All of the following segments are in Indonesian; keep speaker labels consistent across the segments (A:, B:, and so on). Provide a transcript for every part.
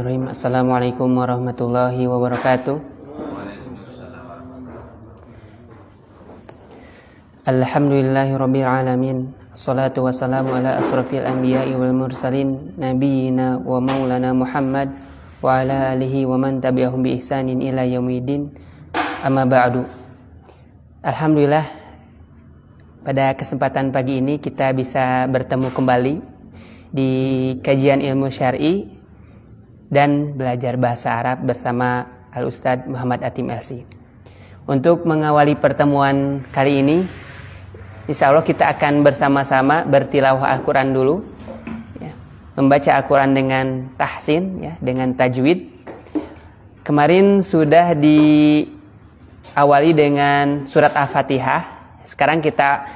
A: Assalamualaikum warahmatullahi wabarakatuh. Alhamdulillahirabbil alamin. Assalatu wassalamu ala asrafil anbiya'i wal mursalin nabiyyina wa maulana Muhammad wa ala alihi wa man tabi'ahum bi ihsanin ila yaumiddin. Amma ba'du. Alhamdulillah, pada kesempatan pagi ini kita bisa bertemu kembali di kajian ilmu syar'i dan belajar bahasa Arab bersama Al-Ustadz Muhammad Atim LC. Untuk mengawali pertemuan kali ini, insya Allah kita akan bersama-sama bertilawah Al-Quran dulu, ya, membaca Al-Quran dengan tahsin, ya, dengan tajwid. Kemarin sudah diawali dengan surat Al-Fatihah. Sekarang kita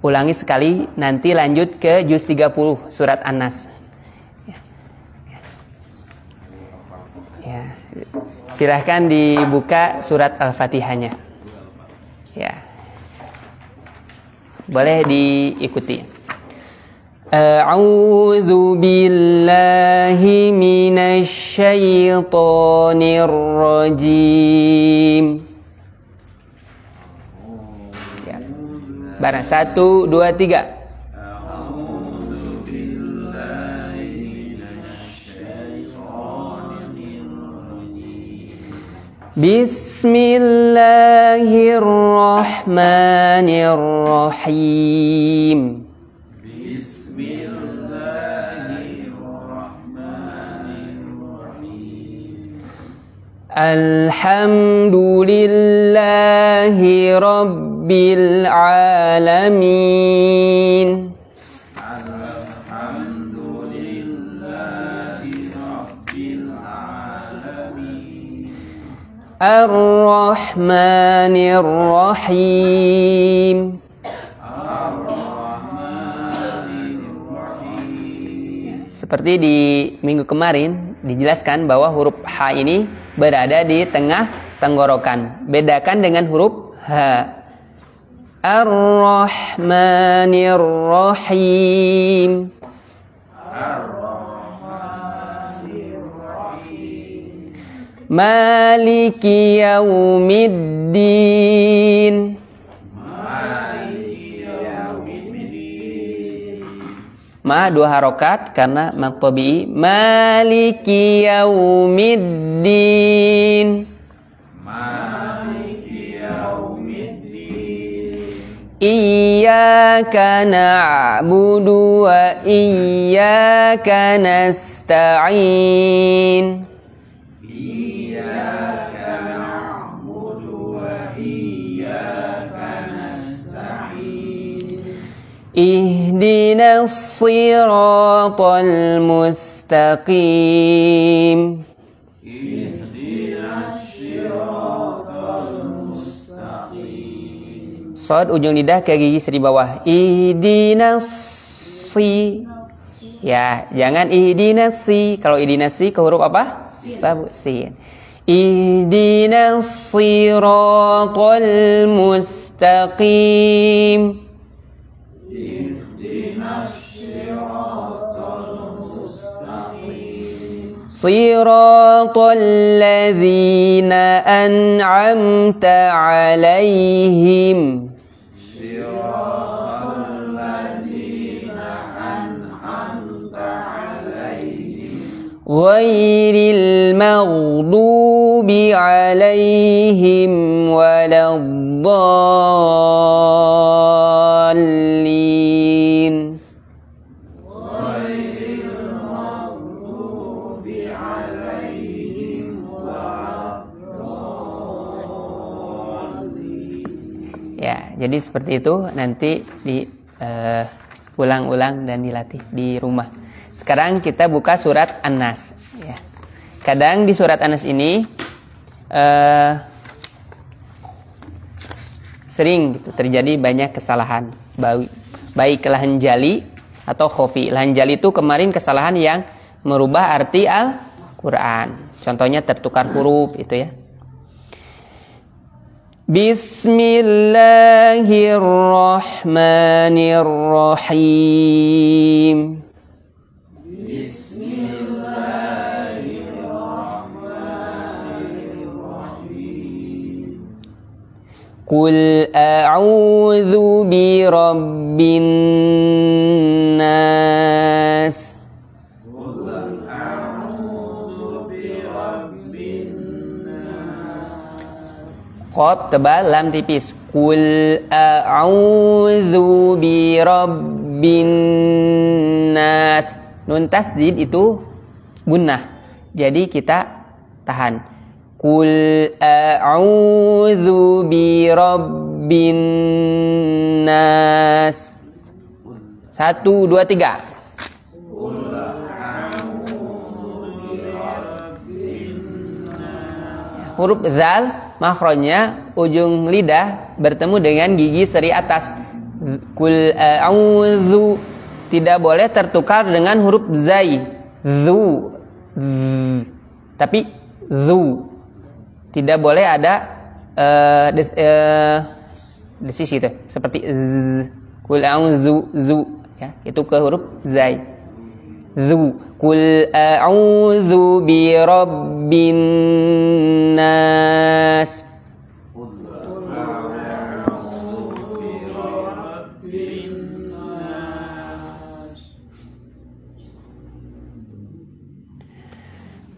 A: ulangi sekali, nanti lanjut ke juz 30 surat An-Nas. Ya, silahkan dibuka surat Al-Fatihahnya. Ya, boleh diikuti. A'udzu billahi minasy syaithanir rajim. Ya. Barang 1, 2, 3. Bismillahirrahmanirrahim. Bismillahirrahmanirrahim. Alhamdulillahi rabbil alamin. Ar-Rahmanir-Rahim. Seperti di minggu kemarin dijelaskan bahwa huruf H ini berada di tengah tenggorokan. Bedakan dengan huruf H. Ar-Rahmanir-Rahim. Maliki yaumiddin. Ma 2 harokat karena mad tabi'i. Maliki yaumiddin. Iyyaka na'budu wa iyyaka nasta'in. Ihdinas siratal mustaqim. Shad ujung lidah ke gigi seri bawah. Ihdinas si. Ya, jangan ihdinas si. Kalau ihdinas si ke huruf apa? Babu sin. Ihdinas siratal mustaqim. Siratal ladzina an'amta 'alaihim. Ghairil maghdubi 'alaihim waladdallin. Ya, jadi seperti itu, nanti ulang-ulang dan dilatih di rumah. Sekarang kita buka surat An-Nas. Ya. Kadang di surat An-Nas ini sering gitu, terjadi banyak kesalahan, baik lahan jali atau khofi. Lahan jali itu kemarin kesalahan yang merubah arti Al-Quran. Contohnya tertukar huruf itu ya. Bismillahirrahmanirrahim. Bismillahirrahmanirrahim. Qul a'udzu bi rabbin nas. Qaf tebal, lam tipis. Qul a'udzu bi rabbin nas. Nun tasdid itu gunnah. Jadi kita tahan. Qul a'udzu bi rabbin nas. 1, 2, 3. Huruf zal makhrajnya ujung lidah bertemu dengan gigi seri atas. Qul a'udzu tidak boleh tertukar dengan huruf zai. Zu. Tapi zu. Tidak boleh ada desisi itu seperti z. Qul a'udzu zu ya, itu ke huruf zai. Zu. Qul a'udzu bi rabbin nas.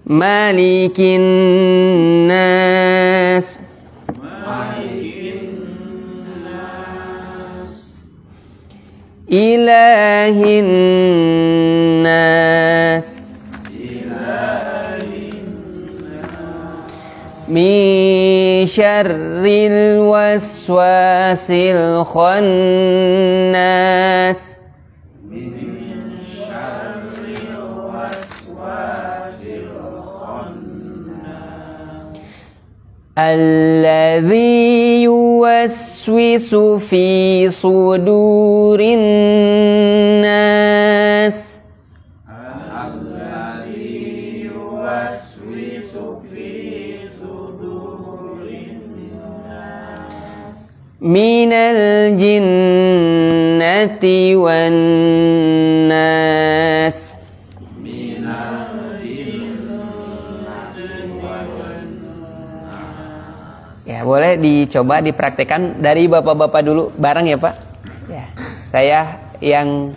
A: Malikin nas. Ilahin nas. Min syarril waswasil khannas. Alladzi yuwaswisu fi sudurin nas. Alladzi yuwaswisu fi sudurin nas. Minal jinnati wan nas. Ya, boleh dicoba dipraktekkan dari bapak-bapak dulu bareng ya Pak. Ya, saya yang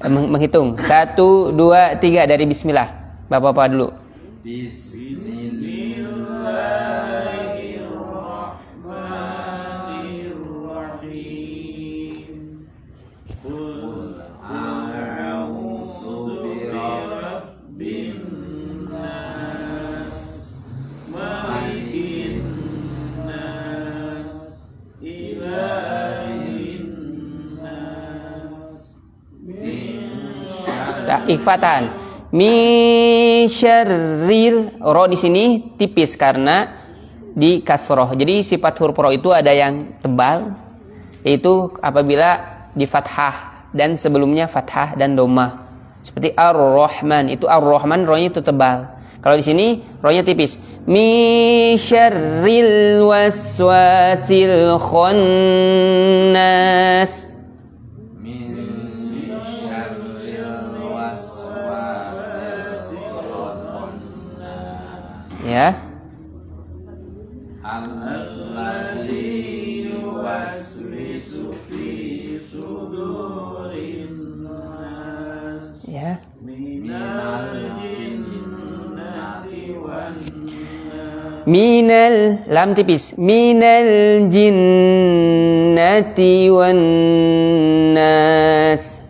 A: menghitung 1, 2, 3 dari bismillah. Bapak-bapak dulu. Bismillahirrahmanirrahim. Qul a'udzu birabbin nas. Malikin nas. Ilahin nas. Ikhfatan. Min syarril, ro di sini tipis karena di kasroh. Jadi sifat huruf ro itu ada yang tebal, yaitu apabila di fathah dan sebelumnya fathah dan domah. Seperti ar-Rahman, itu ar-Rahman ro-nya itu tebal. Kalau di sini ro-nya tipis. Min syarril waswasil khannas. Ya. Alladzi yuwaswisu fi sudurin nas. Ya. Minal jinnati wan nas. Minal, lam tipis. Minal jinnati wan nas.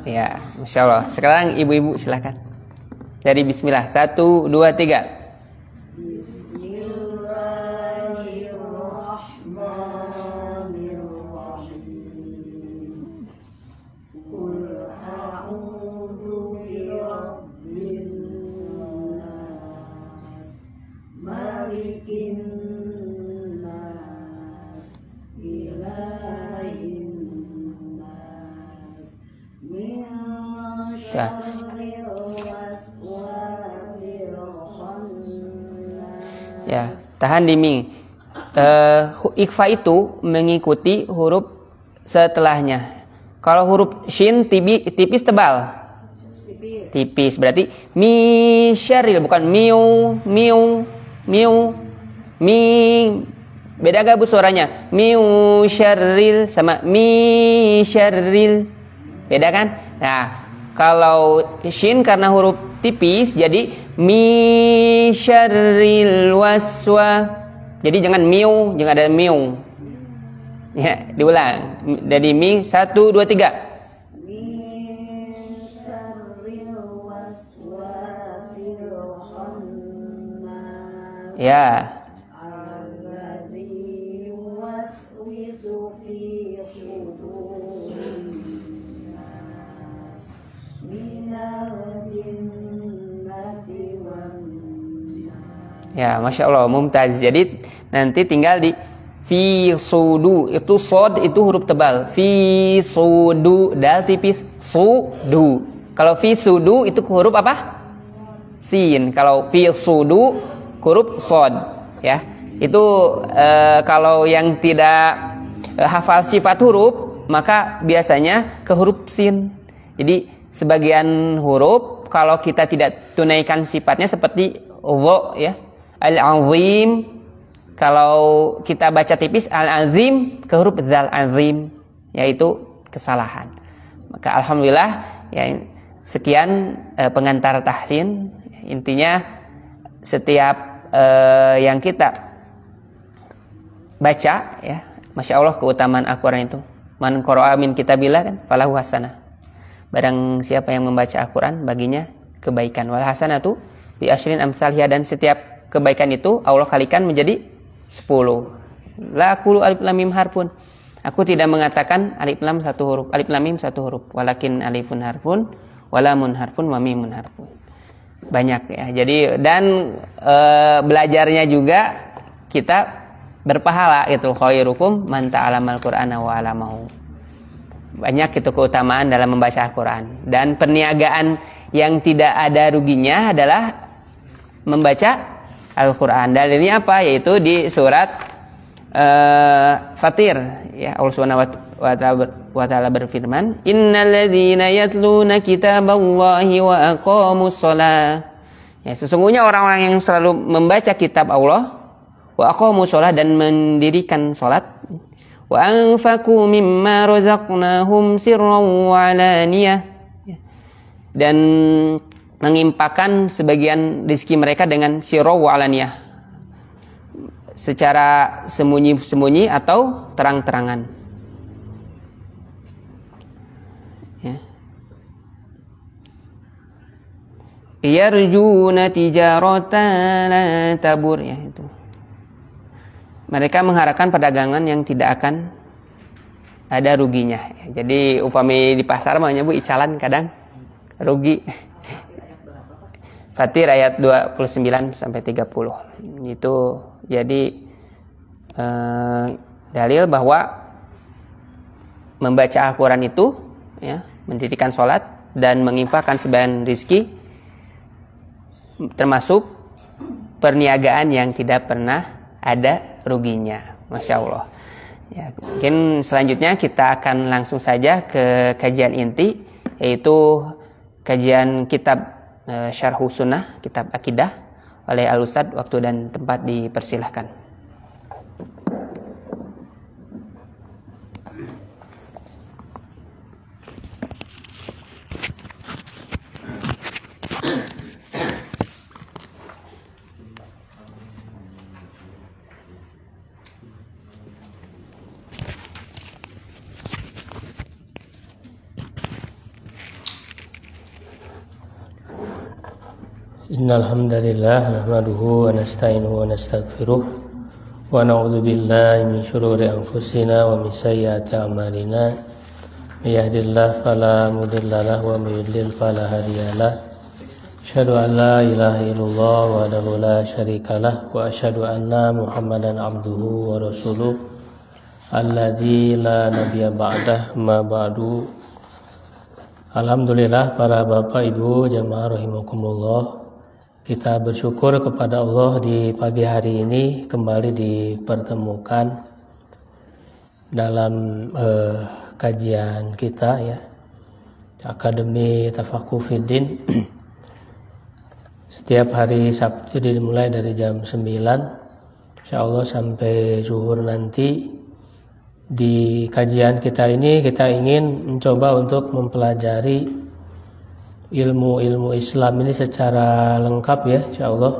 A: Ya, Masya Allah. Sekarang ibu-ibu silakan. Dari bismillah. 1, 2, 3. Bismillahirrahmanirrahim. Qul a'udzu birabbin nas. Malikin nas. Ilahin. Ya. Ya, tahan di ming. Ikhfa itu mengikuti huruf setelahnya. Kalau huruf shin tipis tebal. Tipis. Berarti mi syarril, bukan miu, miu, miu, mi. Beda gak bu suaranya? Miu syarril sama mi syarril. Beda kan? Nah, kalau shin karena huruf tipis jadi mi syarril waswa. Jadi jangan miu, jangan ada miu. Ya, diulang. Dari mi 1 2 3. Ya. Ya, Masya Allah, mumtaz. Jadi nanti tinggal di fi sudu, itu sod itu huruf tebal. Fi sudu, dal tipis, sudu. Kalau fi sudu itu huruf apa? Sin. Kalau fi sudu huruf sod. Ya, itu kalau yang tidak hafal sifat huruf maka biasanya ke huruf sin. Jadi sebagian huruf kalau kita tidak tunaikan sifatnya seperti dho, ya. Al-azim, kalau kita baca tipis al-azim ke huruf dzal azim, yaitu kesalahan. Maka alhamdulillah ya, sekian pengantar tahsin. Intinya setiap yang kita baca, ya, Masya Allah keutamaan Al-Quran itu. Man qara'a min kitabillah kan falahu hasanah. Barang siapa yang membaca Al-Quran baginya kebaikan. Wal hasanatu bi asyrin amsalhiha, dan setiap kebaikan itu Allah kalikan menjadi 10. La aqulu alif lam mim harfun. Aku tidak mengatakan alif lam satu huruf, alif lam mim satu huruf, walakin alifun harfun, walamun harfun, wa mimun harfun. Banyak ya. Jadi dan belajarnya juga kita berpahala itu, khairukum man ta'alamal qur'ana wa 'allamahu. Banyak itu keutamaan dalam membaca Al-Qur'an. Dan perniagaan yang tidak ada ruginya adalah membaca Al-Quran. Dalilnya apa? Yaitu di surat Fatir, ya, Allah Subhanahu wa ta'ala berfirman, innal ladzina yatluna kitaballahi wa aqamus shalah. Ya, sesungguhnya orang-orang yang selalu membaca kitab Allah, wa aqamus shalah, dan mendirikan salat, wa anfaqu mimma razaqnahum sirran wa alaniyah, dan mengimpakkan sebagian rezeki mereka dengan sirra wa alaniyah, secara sembunyi-sembunyi atau terang-terangan. Ya. Yarjuna tijaratan la tabur, ya, itu. Mereka mengharapkan perdagangan yang tidak akan ada ruginya. Ya, jadi upami di pasar maunya bu icalan kadang rugi. Fatir ayat 29 sampai 30. Itu jadi dalil bahwa membaca Al-Qur'an itu, ya, mendirikan sholat dan menginfakkan sebagian rizki termasuk perniagaan yang tidak pernah ada ruginya. Masya Allah. Ya, mungkin selanjutnya kita akan langsung saja ke kajian inti, yaitu kajian kitab Syarhu Sunnah, kitab akidah oleh Al-Ustadz. Waktu dan tempat dipersilahkan.
B: Innal hamdalillah nahmaduhu wa nasta'inuhu wa nastaghfiruh wa na'udzu billahi min shururi anfusina wa min sayyiati a'malina. May yahdihillahu fala mudilla lahu wa may yudlil fala hadiyalah. Asyhadu an la ilaha illallah wahdahu la syarikalah wa asyhadu anna Muhammadan abduhu wa rasuluh alladzi la nabiyya ba'dah, ma ba'du. Alhamdulillah para bapak ibu jamaah rahimakumullah. Kita bersyukur kepada Allah di pagi hari ini kembali dipertemukan dalam kajian kita, ya, Akademi Tafaqquh Fiddin. Setiap hari Sabtu, jadi dimulai dari jam 9 insyaallah sampai zuhur nanti. Di kajian kita ini kita ingin mencoba untuk mempelajari ilmu-ilmu Islam ini secara lengkap ya insyaallah.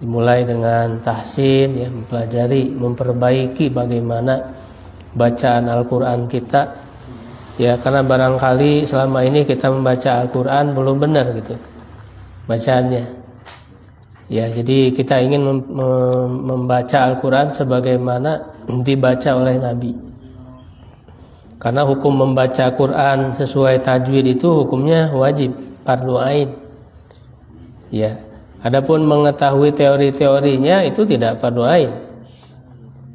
B: Dimulai dengan tahsin ya, mempelajari, memperbaiki bagaimana bacaan Al-Qur'an kita. Ya, karena barangkali selama ini kita membaca Al-Qur'an belum benar gitu bacaannya. Ya, jadi kita ingin membaca Al-Quran sebagaimana dibaca oleh Nabi. Karena hukum membaca Quran sesuai tajwid itu hukumnya wajib, fardu ain. Ya, adapun mengetahui teori-teorinya itu tidak fardu ain,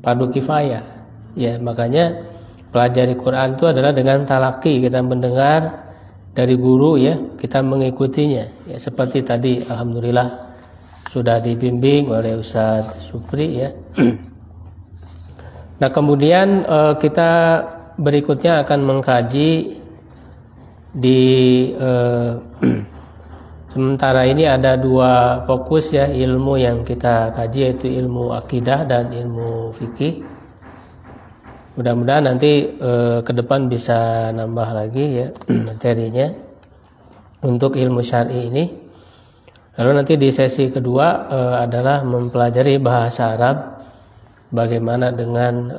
B: fardu kifayah. Ya, makanya pelajari Quran itu adalah dengan talaki, kita mendengar dari guru ya, kita mengikutinya. Ya, seperti tadi alhamdulillah sudah dibimbing oleh Ustaz Supri ya. Nah, kemudian kita berikutnya akan mengkaji di sementara ini ada dua fokus ya ilmu yang kita kaji, yaitu ilmu akidah dan ilmu fikih. Mudah-mudahan nanti ke depan bisa nambah lagi ya materinya untuk ilmu syar'i ini. Lalu nanti di sesi kedua adalah mempelajari bahasa Arab, bagaimana dengan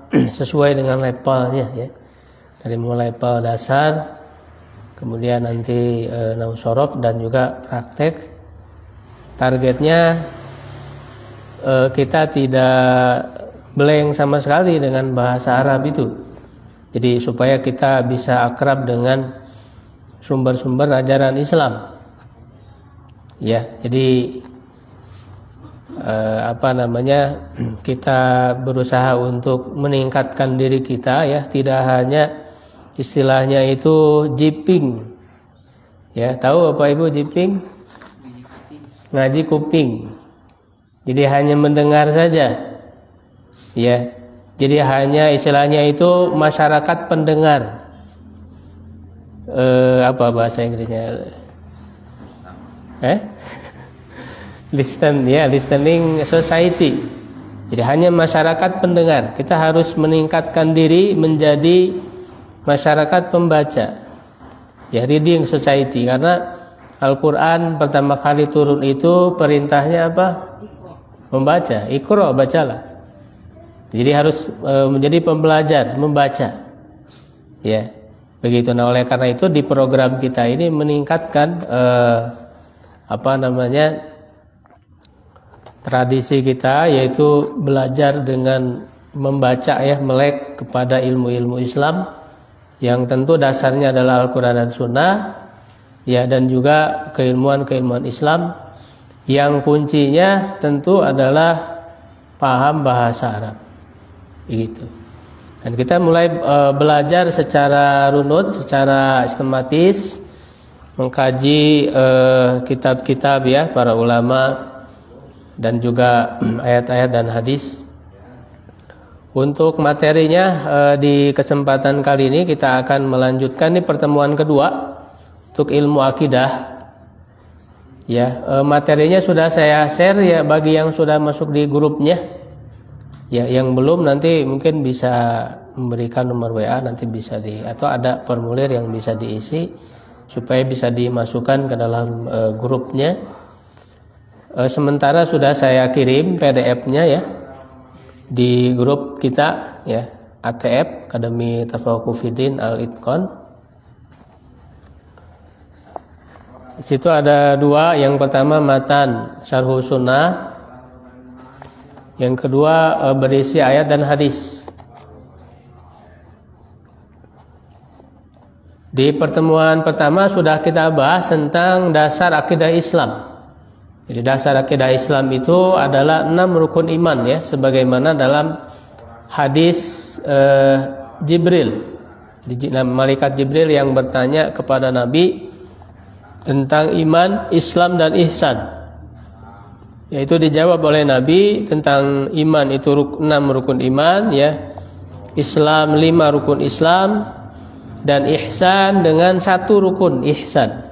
B: sesuai dengan levelnya ya, dari mulai level dasar, kemudian nanti nausorof dan juga praktek. Targetnya kita tidak blank sama sekali dengan bahasa Arab itu. Jadi supaya kita bisa akrab dengan sumber-sumber ajaran Islam. Ya, jadi kita berusaha untuk meningkatkan diri kita ya, tidak hanya istilahnya itu jiping. Ya, tahu Bapak Ibu jiping? Ngaji kuping. Jadi hanya mendengar saja. Ya. Jadi hanya istilahnya itu masyarakat pendengar. Apa bahasa Inggrisnya? Listening society. Jadi hanya masyarakat pendengar. Kita harus meningkatkan diri menjadi masyarakat pembaca. Ya, reading society, karena Al-Qur'an pertama kali turun itu perintahnya apa? Membaca. Iqra, bacalah. Jadi harus menjadi pembelajar, membaca. Ya. Begitu. Nah, oleh karena itu di program kita ini meningkatkan tradisi kita, yaitu belajar dengan membaca ya, melek kepada ilmu-ilmu Islam yang tentu dasarnya adalah Al-Quran dan Sunnah ya, dan juga keilmuan-keilmuan Islam yang kuncinya tentu adalah paham bahasa Arab begitu. Dan kita mulai belajar secara runut, secara sistematis, mengkaji kitab-kitab ya para ulama dan juga ayat-ayat dan hadis. Untuk materinya di kesempatan kali ini kita akan melanjutkan, ini pertemuan kedua untuk ilmu akidah. Ya, materinya sudah saya share ya bagi yang sudah masuk di grupnya. Ya, yang belum nanti mungkin bisa memberikan nomor WA, nanti bisa atau ada formulir yang bisa diisi supaya bisa dimasukkan ke dalam grupnya. Sementara sudah saya kirim PDF-nya ya di grup kita ya, ATF Akademi Tafaqquh Fiddin Al-Itqan. Di situ ada dua, yang pertama matan Syarh Sunnah, yang kedua berisi ayat dan hadis. Di pertemuan pertama sudah kita bahas tentang dasar akidah Islam. Jadi dasar akidah Islam itu adalah 6 rukun iman ya, sebagaimana dalam hadis Jibril. Malaikat Jibril yang bertanya kepada Nabi tentang iman, Islam dan ihsan. Yaitu dijawab oleh Nabi tentang iman itu 6 rukun iman ya. Islam 5 rukun Islam, dan ihsan dengan satu rukun ihsan.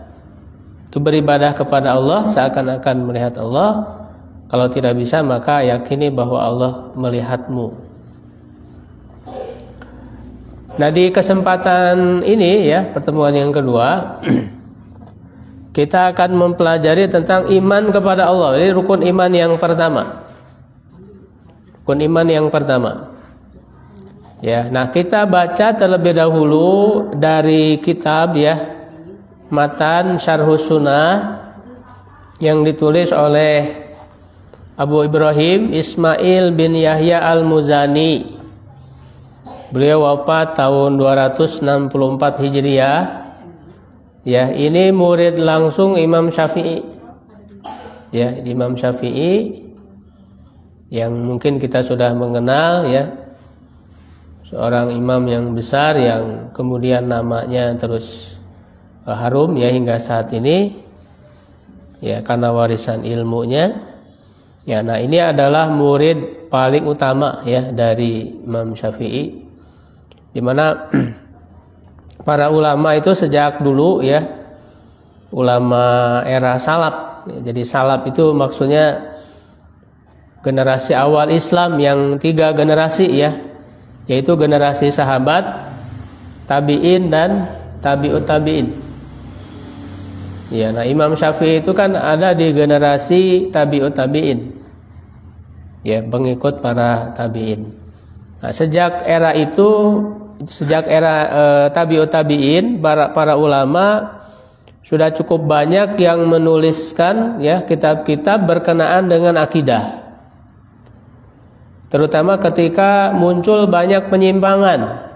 B: Itu beribadah kepada Allah seakan-akan melihat Allah. Kalau tidak bisa maka yakini bahwa Allah melihatmu. Nah, di kesempatan ini ya, pertemuan yang kedua, kita akan mempelajari tentang iman kepada Allah. Ini rukun iman yang pertama. Rukun iman yang pertama. Ya, nah kita baca terlebih dahulu dari kitab ya, Matan Syarhus Sunnah yang ditulis oleh Abu Ibrahim Ismail bin Yahya Al-Muzani. Beliau wafat tahun 264 Hijriah. Ya, ini murid langsung Imam Syafi'i. Ya, Imam Syafi'i yang mungkin kita sudah mengenal ya. Seorang imam yang besar yang kemudian namanya terus harum ya hingga saat ini ya karena warisan ilmunya. Ya, nah ini adalah murid paling utama ya dari Imam Syafi'i, di mana para ulama itu sejak dulu ya, ulama era salaf. Jadi salaf itu maksudnya generasi awal Islam yang 3 generasi ya, yaitu generasi sahabat, tabi'in dan tabi'ut tabi'in. Ya, nah Imam Syafi'i itu kan ada di generasi tabi'ut tabi'in. Ya, pengikut para tabi'in. Nah, sejak era tabi'ut tabi'in, para ulama sudah cukup banyak yang menuliskan ya kitab-kitab berkenaan dengan akidah. Terutama ketika muncul banyak penyimpangan.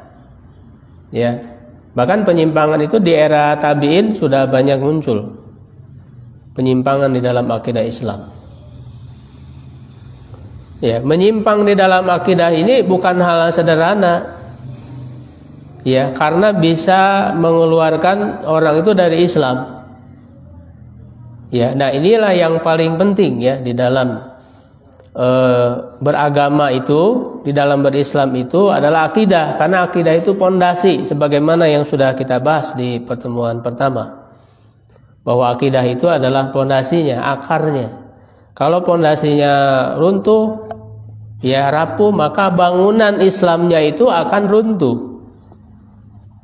B: Ya. Bahkan penyimpangan itu di era tabi'in sudah banyak muncul. Penyimpangan di dalam akidah Islam. Ya, menyimpang di dalam akidah ini bukan hal sederhana. Ya, karena bisa mengeluarkan orang itu dari Islam. Ya, nah inilah yang paling penting ya di dalam beragama itu, di dalam berislam itu adalah akidah, karena akidah itu pondasi sebagaimana yang sudah kita bahas di pertemuan pertama, bahwa akidah itu adalah pondasinya, akarnya. Kalau pondasinya runtuh ya rapuh, maka bangunan Islamnya itu akan runtuh.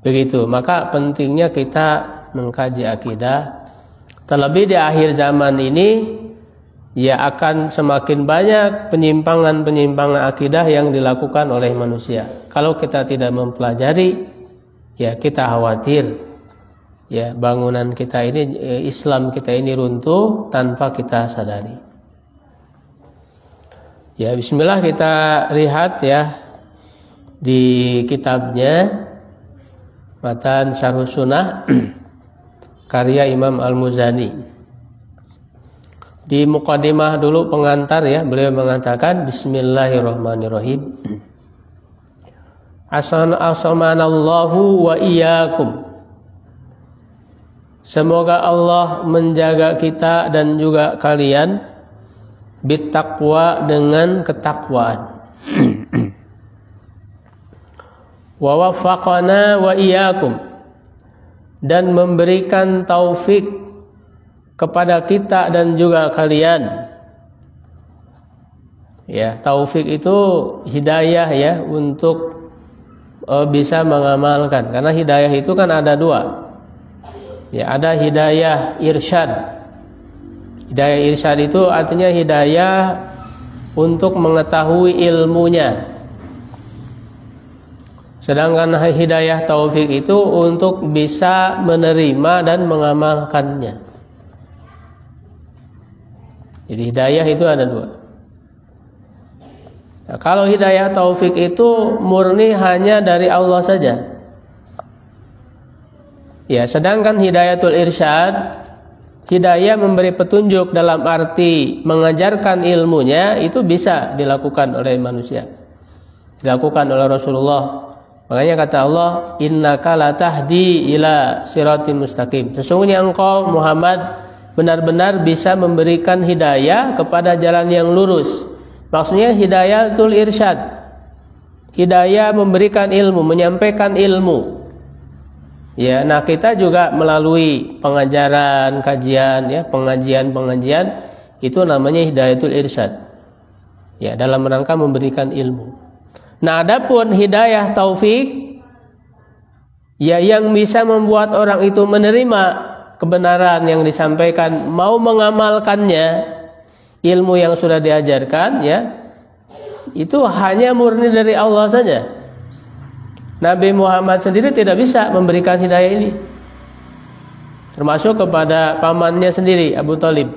B: Begitu, maka pentingnya kita mengkaji akidah. Terlebih di akhir zaman ini ya akan semakin banyak penyimpangan akidah yang dilakukan oleh manusia. Kalau kita tidak mempelajari, ya kita khawatir ya bangunan kita ini, Islam kita ini runtuh tanpa kita sadari. Ya, bismillah kita lihat ya di kitabnya Matan Syarhus Sunnah karya Imam Al-Muzani. Di muqaddimah dulu pengantar ya, beliau mengatakan bismillahirrahmanirrahim. Asamanallahu wa iyyakum. Semoga Allah menjaga kita dan juga kalian bittaqwa dengan ketakwaan. Wa waffaqana wa iyyakum, dan memberikan taufik kepada kita dan juga kalian. Ya, taufik itu hidayah ya untuk bisa mengamalkan. Karena hidayah itu kan ada 2. Ya, ada hidayah irsyad. Hidayah irsyad itu artinya hidayah untuk mengetahui ilmunya. Sedangkan hidayah taufik itu untuk bisa menerima dan mengamalkannya. Jadi hidayah itu ada 2. Nah, kalau hidayah taufik itu murni hanya dari Allah saja. Ya, sedangkan hidayatul irsyad, hidayah memberi petunjuk dalam arti mengajarkan ilmunya, itu bisa dilakukan oleh manusia. Dilakukan oleh Rasulullah. Makanya kata Allah, innaka latahdi ila siratim mustaqim. Sesungguhnya engkau Muhammad benar-benar bisa memberikan hidayah kepada jalan yang lurus. Maksudnya hidayatul irsyad, hidayah memberikan ilmu, menyampaikan ilmu. Ya, nah kita juga melalui pengajaran, kajian, ya, pengajian itu namanya hidayatul irsyad. Ya, dalam rangka memberikan ilmu. Nah, adapun hidayah taufik, ya, yang bisa membuat orang itu menerima kebenaran yang disampaikan, mau mengamalkannya, ilmu yang sudah diajarkan, ya, itu hanya murni dari Allah saja. Nabi Muhammad sendiri tidak bisa memberikan hidayah ini, termasuk kepada pamannya sendiri, Abu Thalib.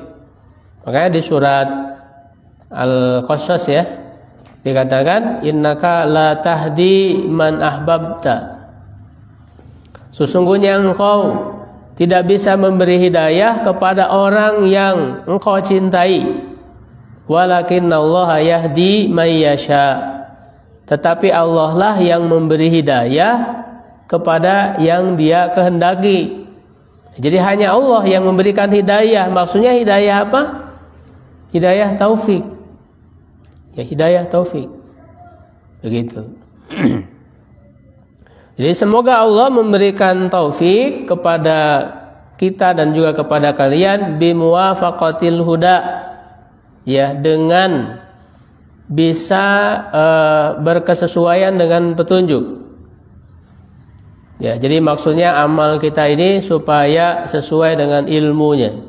B: Makanya di surat Al-Qasas, ya, dikatakan innaka la tahdi man ahbabta. Sesungguhnya engkau tidak bisa memberi hidayah kepada orang yang engkau cintai. Walakinnallaha yahdi may yasha. Tetapi Allah lah yang memberi hidayah kepada yang Dia kehendaki. Jadi hanya Allah yang memberikan hidayah. Maksudnya hidayah apa? Hidayah taufik. Ya, hidayah taufik. Begitu. Jadi semoga Allah memberikan taufik kepada kita dan juga kepada kalian bimuwafaqatil huda. Ya, dengan bisa berkesesuaian dengan petunjuk. Ya, jadi maksudnya amal kita ini supaya sesuai dengan ilmunya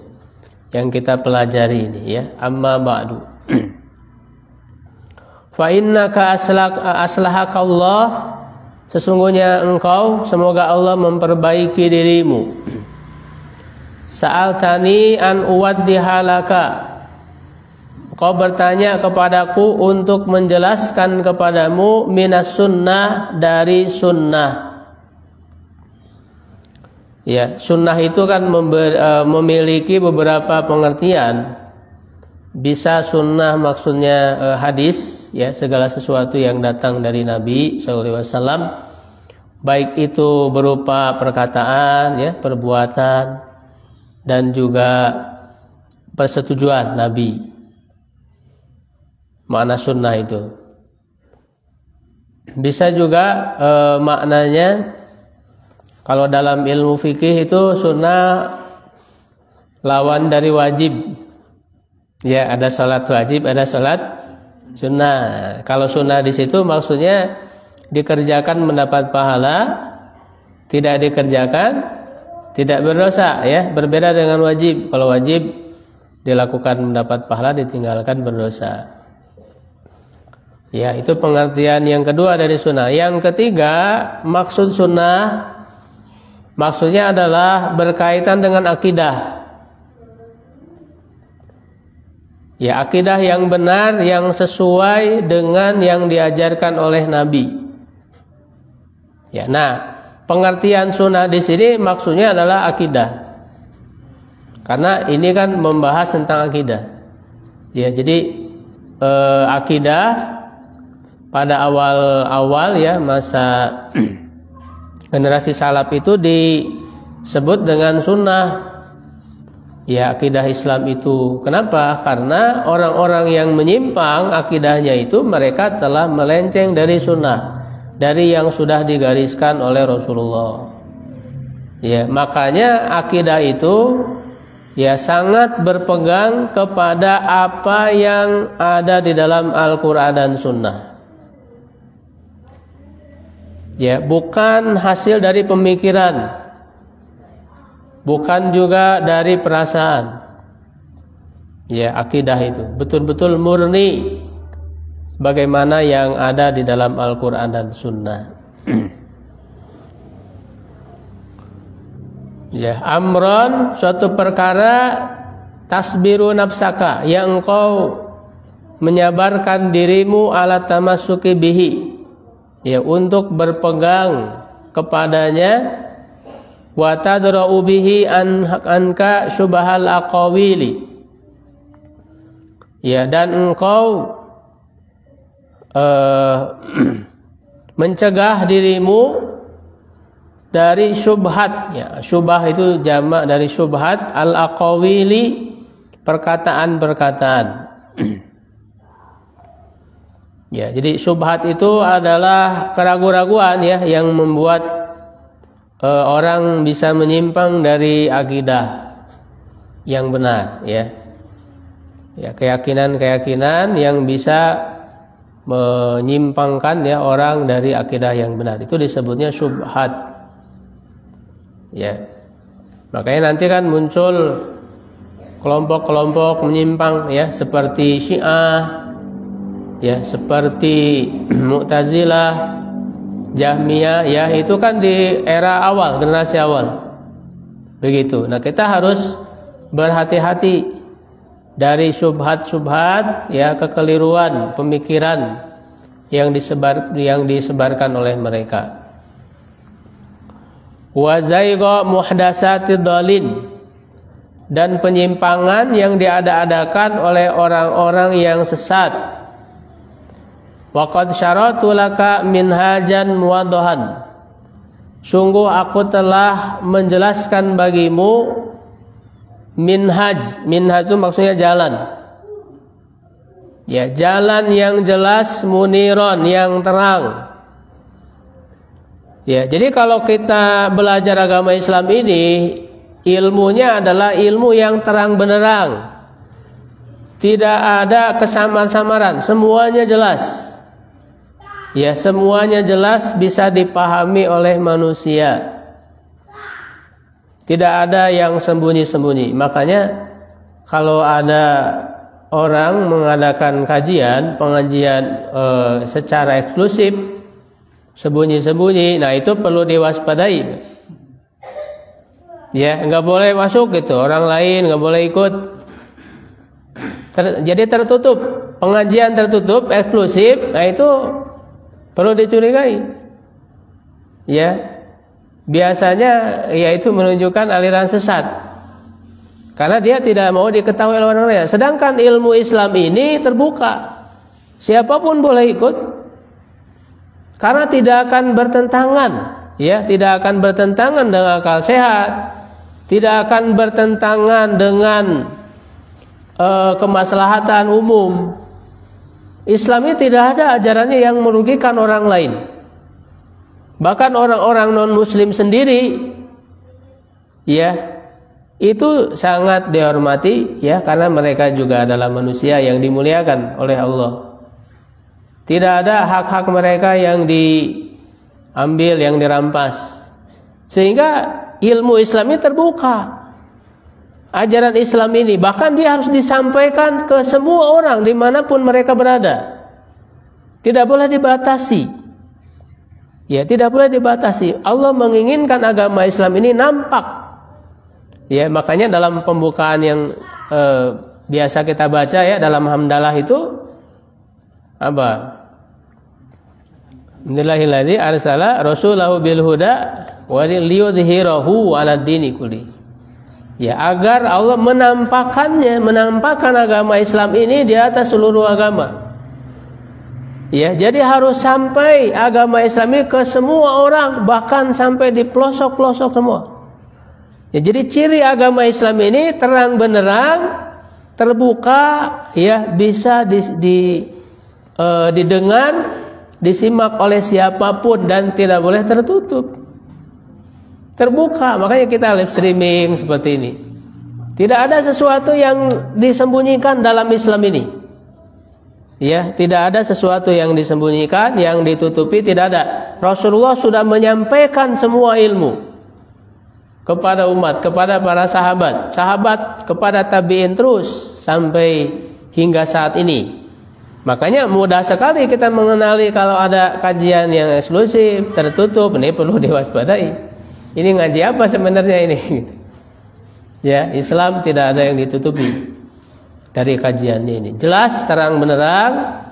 B: yang kita pelajari ini, ya. Amma ba'du. Fa innaka aslahakallah, sesungguhnya engkau, semoga Allah memperbaiki dirimu. Sa'altani an uwaddihalaka, kau bertanya kepadaku untuk menjelaskan kepadamu minas sunnah, dari sunnah. Ya, sunnah itu kan memiliki beberapa pengertian. Bisa sunnah maksudnya hadis, ya, segala sesuatu yang datang dari Nabi SAW, baik itu berupa perkataan, ya, perbuatan, dan juga persetujuan Nabi. Makna sunnah itu bisa juga maknanya, kalau dalam ilmu fikih itu sunnah lawan dari wajib. Ya, ada salat wajib, ada salat sunnah. Kalau sunnah di situ maksudnya dikerjakan mendapat pahala, tidak dikerjakan tidak berdosa, ya. Berbeda dengan wajib. Kalau wajib dilakukan mendapat pahala, ditinggalkan berdosa. Ya, itu pengertian yang kedua dari sunnah. Yang ketiga, maksud sunnah maksudnya adalah berkaitan dengan akidah. Ya, akidah yang benar, yang sesuai dengan yang diajarkan oleh Nabi. Ya, nah, pengertian sunnah di sini maksudnya adalah akidah. Karena ini kan membahas tentang akidah. Ya, jadi akidah pada awal-awal, ya, masa generasi salaf itu disebut dengan sunnah. Ya, akidah Islam itu. Kenapa? Karena orang-orang yang menyimpang akidahnya itu, mereka telah melenceng dari sunnah, dari yang sudah digariskan oleh Rasulullah. Ya, makanya akidah itu, ya, sangat berpegang kepada apa yang ada di dalam Al-Quran dan Sunnah. Ya, bukan hasil dari pemikiran, bukan juga dari perasaan. Ya, akidah itu betul-betul murni bagaimana yang ada di dalam Al-Quran dan Sunnah. Ya, amron, suatu perkara, tasbiru nafsaka, yang engkau menyabarkan dirimu ala tamasuki bihi, ya, untuk berpegang kepadanya, wa tadra'u bihi anka syubhal aqawili, ya, dan engkau mencegah dirimu dari syubhat. Ya, syubhah itu jamak dari syubhat, al-aqawili, perkataan-perkataan. Ya, jadi syubhat itu adalah keraguan-raguan, ya, yang membuat orang bisa menyimpang dari akidah yang benar, ya. Ya, keyakinan-keyakinan yang bisa menyimpangkan ya orang dari akidah yang benar. Itu disebutnya syubhat. Ya. Makanya nanti kan muncul kelompok-kelompok menyimpang ya, seperti Syiah, ya, seperti Mu'tazilah, Jahmiyah, ya, itu kan di era awal, generasi awal. Begitu. Nah, kita harus berhati-hati dari syubhat-syubhat, ya, kekeliruan pemikiran yang disebarkan oleh mereka. Wa zaiqa muhdatsatid dhalin, dan penyimpangan yang diada-adakan oleh orang-orang yang sesat. Wa qad syaratu laka minhajan muwaddahan, sungguh aku telah menjelaskan bagimu minhaj. Minhaj itu maksudnya jalan. Ya, jalan yang jelas, muniron, yang terang. Ya, jadi kalau kita belajar agama Islam ini, ilmunya adalah ilmu yang terang benderang. Tidak ada kesamar-samaran, semuanya jelas. Ya, semuanya jelas, bisa dipahami oleh manusia. Tidak ada yang sembunyi-sembunyi. Makanya kalau ada orang mengadakan pengajian secara eksklusif, sembunyi-sembunyi, nah itu perlu diwaspadai. Ya, nggak boleh masuk gitu. Orang lain nggak boleh ikut. Jadi tertutup, pengajian tertutup, eksklusif. Nah itu perlu dicurigai. Ya. Biasanya yaitu menunjukkan aliran sesat, karena dia tidak mau diketahui oleh orang lain. Sedangkan ilmu Islam ini terbuka, siapapun boleh ikut, karena tidak akan bertentangan, ya, tidak akan bertentangan dengan akal sehat, tidak akan bertentangan dengan kemaslahatan umum. Islam ini tidak ada ajarannya yang merugikan orang lain. Bahkan orang-orang non-muslim sendiri, ya, itu sangat dihormati, ya, karena mereka juga adalah manusia yang dimuliakan oleh Allah. Tidak ada hak-hak mereka yang diambil, yang dirampas. Sehingga ilmu Islam ini terbuka. Ajaran Islam ini bahkan dia harus disampaikan ke semua orang dimanapun mereka berada. Tidak boleh dibatasi. Ya, tidak boleh dibatasi. Allah menginginkan agama Islam ini nampak. Ya, makanya dalam pembukaan yang biasa kita baca, ya, dalam hamdalah itu apa? Innallahilladzi arsala rasulahu bil huda wa liyudhhirahu 'alad dini kulli. Ya, agar Allah menampakkan agama Islam ini di atas seluruh agama. Ya, jadi harus sampai agama Islam ini ke semua orang, bahkan sampai di pelosok-pelosok semua. Ya, jadi ciri agama Islam ini terang benderang, terbuka, ya, bisa didengar, disimak oleh siapapun dan tidak boleh tertutup. Terbuka, makanya kita live streaming seperti ini. Tidak ada sesuatu yang disembunyikan dalam Islam ini. Ya, tidak ada sesuatu yang disembunyikan, yang ditutupi, tidak ada. Rasulullah sudah menyampaikan semua ilmu kepada umat, kepada para sahabat kepada tabi'in, terus sampai hingga saat ini. Makanya mudah sekali kita mengenali kalau ada kajian yang eksklusif, tertutup, ini perlu diwaspadai. Ini ngaji apa sebenarnya ini? Ya, Islam tidak ada yang ditutupi dari kajian ini. Jelas, terang benderang,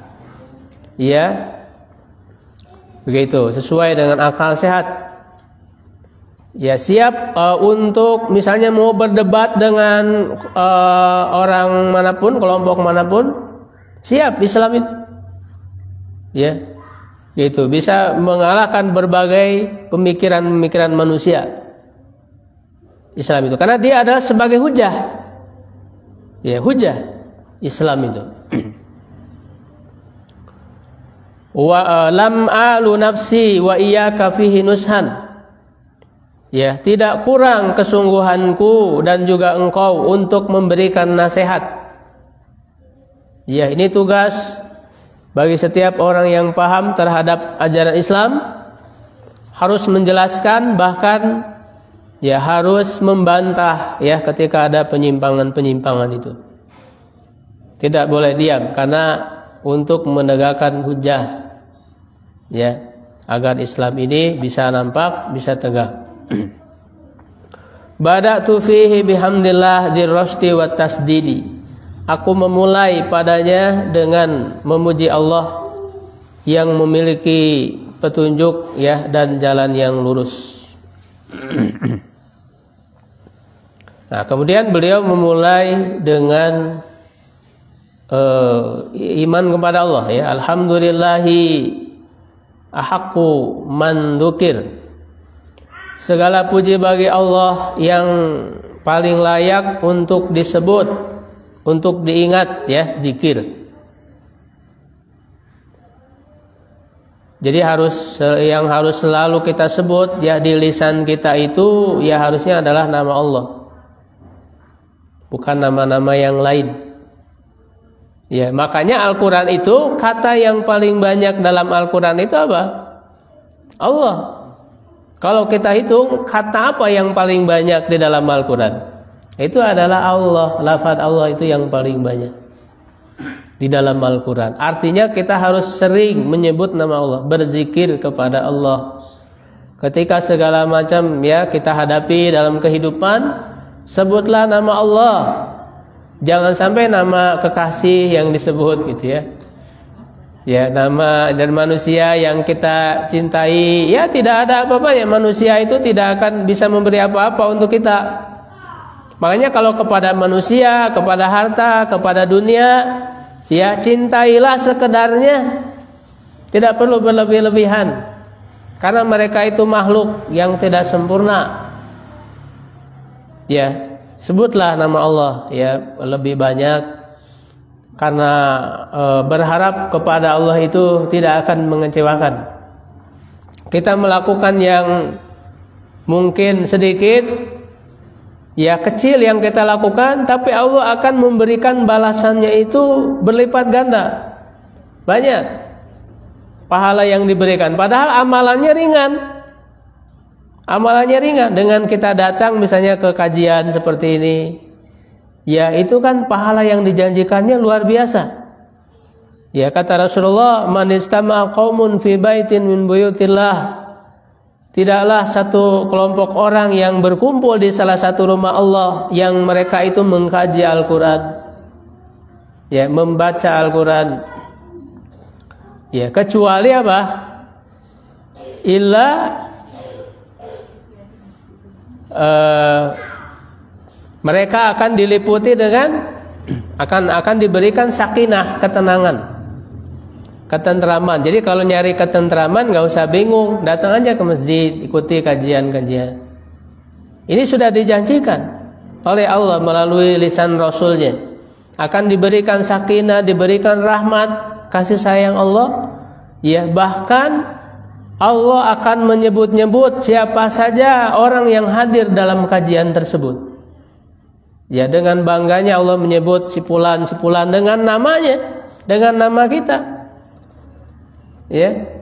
B: ya, begitu, sesuai dengan akal sehat. Ya, siap untuk misalnya mau berdebat dengan orang manapun, kelompok manapun, siap Islam itu. Ya, gitu, bisa mengalahkan berbagai pemikiran-pemikiran manusia. Islam itu, karena dia adalah sebagai hujah. Ya, hujah Islam itu. Wa lam alu nafsi wa iyyaka fihi nushan. Ya, tidak kurang kesungguhanku dan juga engkau untuk memberikan nasihat. Ya, ini tugas bagi setiap orang yang paham terhadap ajaran Islam, harus menjelaskan, bahkan ya harus membantah ya ketika ada penyimpangan-penyimpangan itu. Tidak boleh diam, karena untuk menegakkan hujjah ya, agar Islam ini bisa nampak, bisa tegak. Bada'tu fihi bihamdillah dzirrashdi wat tasdidi. Aku memulai padanya dengan memuji Allah yang memiliki petunjuk ya dan jalan yang lurus. Nah, kemudian beliau memulai dengan iman kepada Allah ya. Alhamdulillahi ahaqqu man dzukir. Segala puji bagi Allah yang paling layak untuk disebut, untuk diingat ya, zikir. Jadi yang harus selalu kita sebut ya di lisan kita itu ya harusnya adalah nama Allah, bukan nama-nama yang lain. Ya, makanya Al-Quran itu kata yang paling banyak dalam Al-Quran itu apa? Allah. Kalau kita hitung kata apa yang paling banyak di dalam Al-Quran, itu adalah Allah. Lafaz Allah itu yang paling banyak di dalam Al-Quran. Artinya kita harus sering menyebut nama Allah, berzikir kepada Allah. Ketika segala macam ya kita hadapi dalam kehidupan, sebutlah nama Allah. Jangan sampai nama kekasih yang disebut gitu ya. Ya, nama dan manusia yang kita cintai, ya tidak ada apa-apanya. Manusia itu tidak akan bisa memberi apa-apa untuk kita. Makanya kalau kepada manusia, kepada harta, kepada dunia, ya cintailah sekedarnya. Tidak perlu berlebih-lebihan. Karena mereka itu makhluk yang tidak sempurna. Ya, sebutlah nama Allah ya lebih banyak, karena berharap kepada Allah itu tidak akan mengecewakan. Kita melakukan yang mungkin sedikit ya, kecil yang kita lakukan, tapi Allah akan memberikan balasannya itu berlipat ganda. Banyak pahala yang diberikan, padahal amalannya ringan. Amalannya ringan. Dengan kita datang misalnya ke kajian seperti ini, ya itu kan pahala yang dijanjikannya luar biasa. Ya, kata Rasulullah, man istama'a qaumun fi baitin min buyutillah, tidaklah satu kelompok orang yang berkumpul di salah satu rumah Allah yang mereka itu mengkaji Al-Quran, ya membaca Al-Quran, ya kecuali apa? Illa mereka akan diliputi dengan akan diberikan sakinah, ketenangan, ketentraman. Jadi kalau nyari ketentraman nggak usah bingung, datang aja ke masjid, ikuti kajian-kajian. Ini sudah dijanjikan oleh Allah melalui lisan Rasulnya. Akan diberikan sakinah, diberikan rahmat, kasih sayang Allah. Ya, bahkan Allah akan menyebut-nyebut siapa saja orang yang hadir dalam kajian tersebut. Ya, dengan bangganya Allah menyebut si fulan dengan namanya, dengan nama kita. Ya,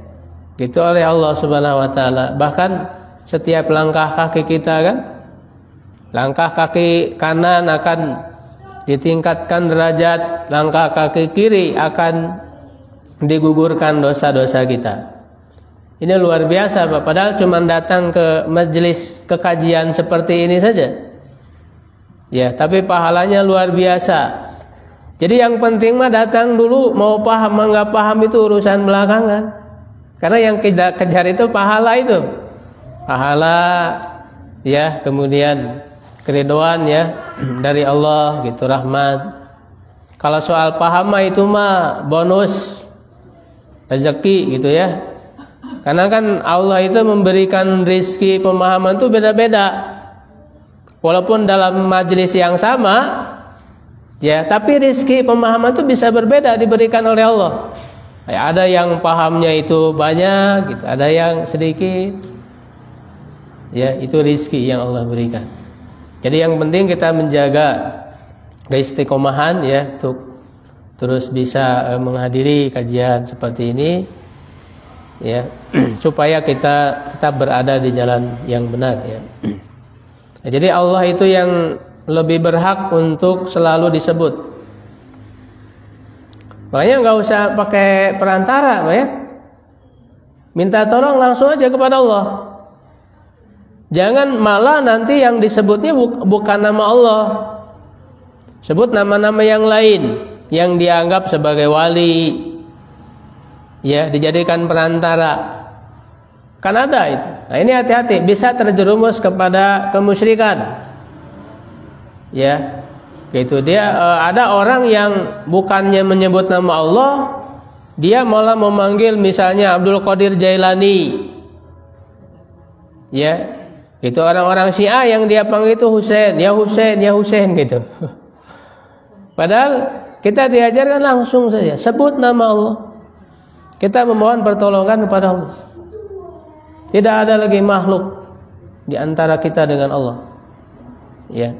B: gitu oleh Allah Subhanahu wa taala. Bahkan setiap langkah kaki kita kan, langkah kaki kanan akan ditingkatkan derajat, langkah kaki kiri akan digugurkan dosa-dosa kita. Ini luar biasa Pak, padahal cuma datang ke majelis kekajian seperti ini saja. Ya, tapi pahalanya luar biasa. Jadi yang penting mah datang dulu, mau paham nggak paham itu urusan belakangan. Karena yang kita kejar itu pahala itu. Pahala ya, kemudian keridhaan ya dari Allah gitu, rahmat. Kalau soal paham mah itu mah bonus rezeki gitu ya. Karena kan Allah itu memberikan rizki pemahaman itu beda-beda. Walaupun dalam majelis yang sama, ya, tapi rizki pemahaman itu bisa berbeda diberikan oleh Allah. Ya, ada yang pahamnya itu banyak, gitu, ada yang sedikit. ya itu rizki yang Allah berikan. Jadi yang penting kita menjaga keistiqomahan ya untuk terus bisa menghadiri kajian seperti ini ya supaya kita tetap berada di jalan yang benar ya. Jadi Allah itu yang lebih berhak untuk selalu disebut. Makanya nggak usah pakai perantara, ya. Minta tolong langsung aja kepada Allah. Jangan malah nanti yang disebutnya bukan nama Allah. Sebut nama-nama yang lain yang dianggap sebagai wali. Ya, dijadikan perantara. Kan ada itu. Nah, ini hati-hati, bisa terjerumus kepada kemusyrikan. Ya. Gitu dia ada orang yang bukannya menyebut nama Allah, dia malah memanggil misalnya Abdul Qadir Jailani. Ya. Itu orang-orang Syiah yang dia panggil itu Husain, ya Husain, ya Husain gitu. Padahal kita diajarkan langsung saja sebut nama Allah. Kita memohon pertolongan kepada Allah. Tidak ada lagi makhluk di antara kita dengan Allah. Ya.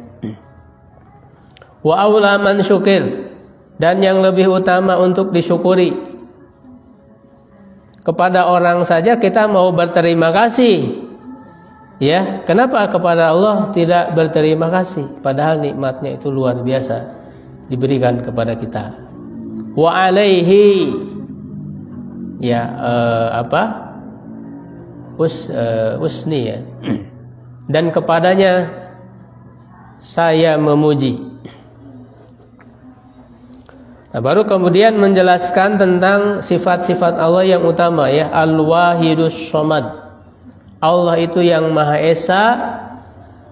B: Wa aula man syukir, dan yang lebih utama untuk disyukuri. Kepada orang saja kita mau berterima kasih. Ya, kenapa kepada Allah tidak berterima kasih? Padahal nikmatnya itu luar biasa diberikan kepada kita. Wa alaihi, ya usni ya. Dan kepadanya saya memuji. Nah, baru kemudian menjelaskan tentang sifat-sifat Allah yang utama ya, Al-Wahidus Shomad. Allah itu yang Maha Esa,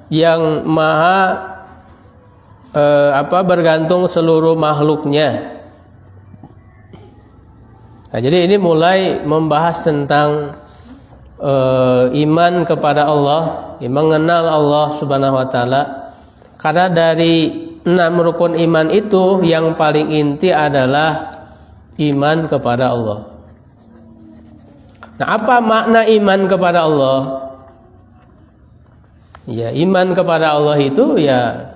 B: yang Maha bergantung seluruh makhluknya. Nah, jadi ini mulai membahas tentang iman kepada Allah, mengenal Allah Subhanahu wa taala. Karena dari 6 rukun iman itu yang paling inti adalah iman kepada Allah. Nah, apa makna iman kepada Allah? Ya, iman kepada Allah itu ya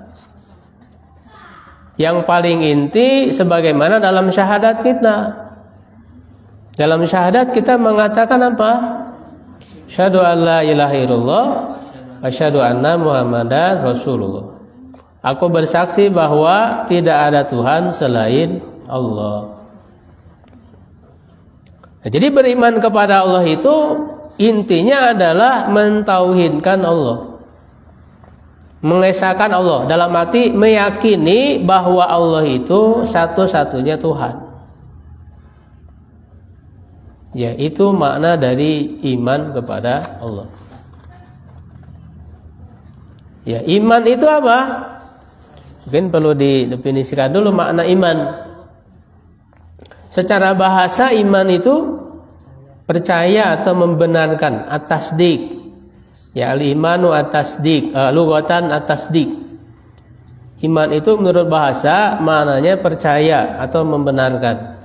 B: yang paling inti sebagaimana dalam syahadat kita. Dalam syahadat kita mengatakan apa? Asyhadu an la ilaha illallah wa asyhadu anna Muhammadan Rasulullah. Aku bersaksi bahwa tidak ada Tuhan selain Allah. Nah, jadi beriman kepada Allah itu intinya adalah mentauhidkan Allah, mengesahkan Allah, dalam arti meyakini bahwa Allah itu satu-satunya Tuhan. Ya, itu makna dari iman kepada Allah. Ya, iman itu apa? Mungkin perlu didefinisikan dulu makna iman. Secara bahasa iman itu percaya atau membenarkan, at-tasdiq. Ya, al-imanu at-tasdiq, lughatan at-tasdiq. Iman itu menurut bahasa maknanya percaya atau membenarkan.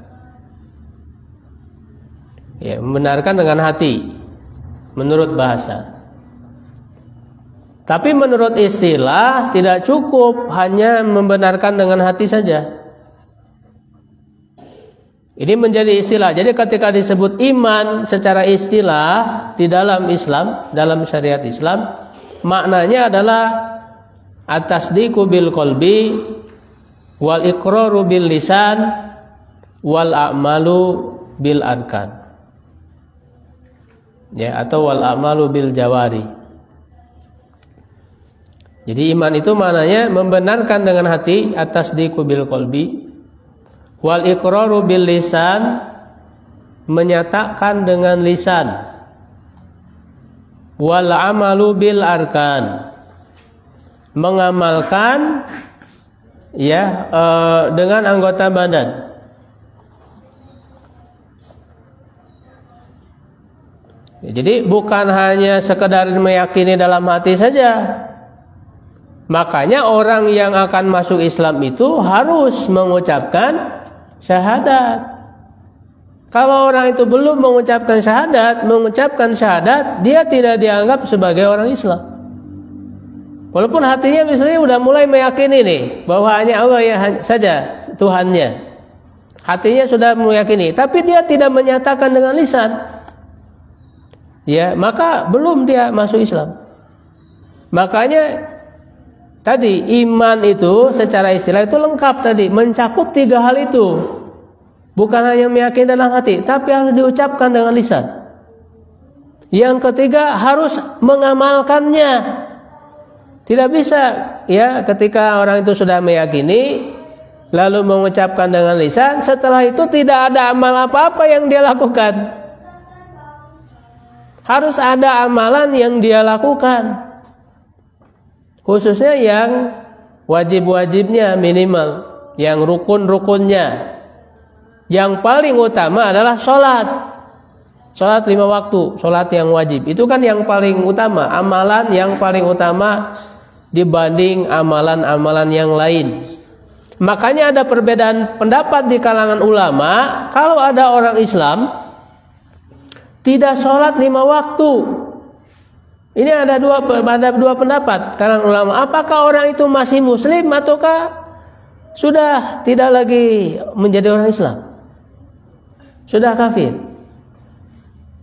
B: Ya, membenarkan dengan hati menurut bahasa. Tapi menurut istilah tidak cukup hanya membenarkan dengan hati saja. Ini menjadi istilah. Jadi ketika disebut iman secara istilah di dalam Islam, dalam syariat Islam, maknanya adalah at-tasdiqu bil qalbi wal iqraru bil lisan wal a'malu bil arkan. Ya, atau wal a'malu bil jawari. Jadi iman itu maknanya membenarkan dengan hati, at-tasdiqu bil qalbi, wal iqraru bil lisan, menyatakan dengan lisan, wal amalu bil arkan, mengamalkan ya dengan anggota badan. Jadi bukan hanya sekedar meyakini dalam hati saja. Makanya orang yang akan masuk Islam itu harus mengucapkan syahadat. Kalau orang itu belum mengucapkan syahadat, dia tidak dianggap sebagai orang Islam. Walaupun hatinya misalnya udah mulai meyakini nih bahwa hanya Allah ya saja Tuhannya. Hatinya sudah meyakini, tapi dia tidak menyatakan dengan lisan. Ya, maka belum dia masuk Islam. Makanya tadi iman itu secara istilah itu lengkap tadi, mencakup 3 hal itu. Bukan hanya meyakini dalam hati, tapi harus diucapkan dengan lisan. Yang ketiga harus mengamalkannya. Tidak bisa ya ketika orang itu sudah meyakini lalu mengucapkan dengan lisan, setelah itu tidak ada amal apa-apa yang dia lakukan. Harus ada amalan yang dia lakukan. Khususnya yang wajib-wajibnya minimal, yang rukun-rukunnya. Yang paling utama adalah sholat 5 waktu, sholat yang wajib. Itu kan yang paling utama, amalan yang paling utama dibanding amalan-amalan yang lain. Makanya ada perbedaan pendapat di kalangan ulama. Kalau ada orang Islam tidak sholat 5 waktu, ini ada dua pendapat kalangan ulama. Apakah orang itu masih muslim ataukah sudah tidak lagi menjadi orang Islam? Sudah kafir.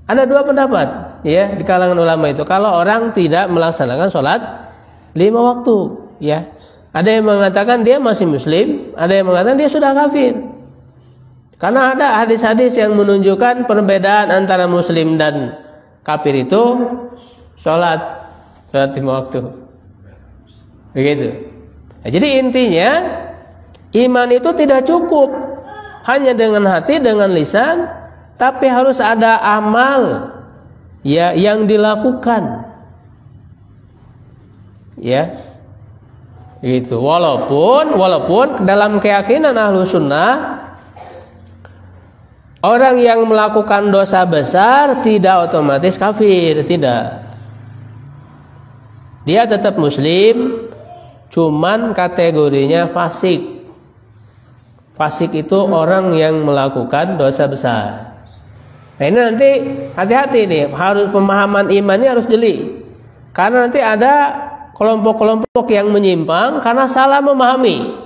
B: Ada 2 pendapat ya di kalangan ulama itu. Kalau orang tidak melaksanakan sholat 5 waktu, ya. Ada yang mengatakan dia masih muslim, ada yang mengatakan dia sudah kafir. Karena ada hadis-hadis yang menunjukkan perbedaan antara muslim dan kafir itu sholat 5 waktu. Begitu. Nah, jadi intinya iman itu tidak cukup hanya dengan hati, dengan lisan, tapi harus ada amal ya yang dilakukan. Ya. Gitu. Walaupun dalam keyakinan Ahlus Sunnah orang yang melakukan dosa besar tidak otomatis kafir, tidak. Dia tetap muslim, cuman kategorinya fasik. Fasik itu orang yang melakukan dosa besar. Nah ini nanti hati-hati nih, harus pemahaman imannya harus jeli. Karena nanti ada kelompok-kelompok yang menyimpang karena salah memahami.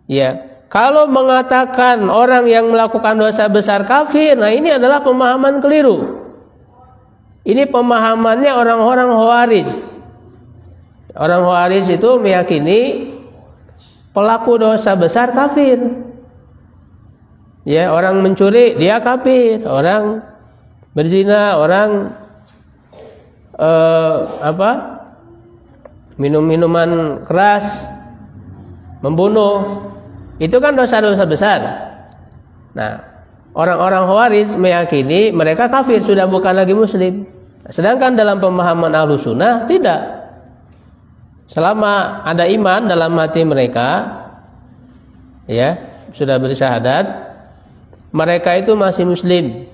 B: Ya, kalau mengatakan orang yang melakukan dosa besar kafir, nah ini adalah pemahaman keliru. Ini pemahamannya orang-orang Khawarij. Orang Khawarij itu meyakini pelaku dosa besar kafir. Ya, orang mencuri dia kafir, orang berzina, orang minum-minuman keras, membunuh, itu kan dosa-dosa besar. Nah, orang-orang Khawarij meyakini mereka kafir, sudah bukan lagi muslim. Sedangkan dalam pemahaman Ahlus Sunnah tidak. Selama ada iman dalam hati mereka, ya, sudah bersyahadat, mereka itu masih muslim,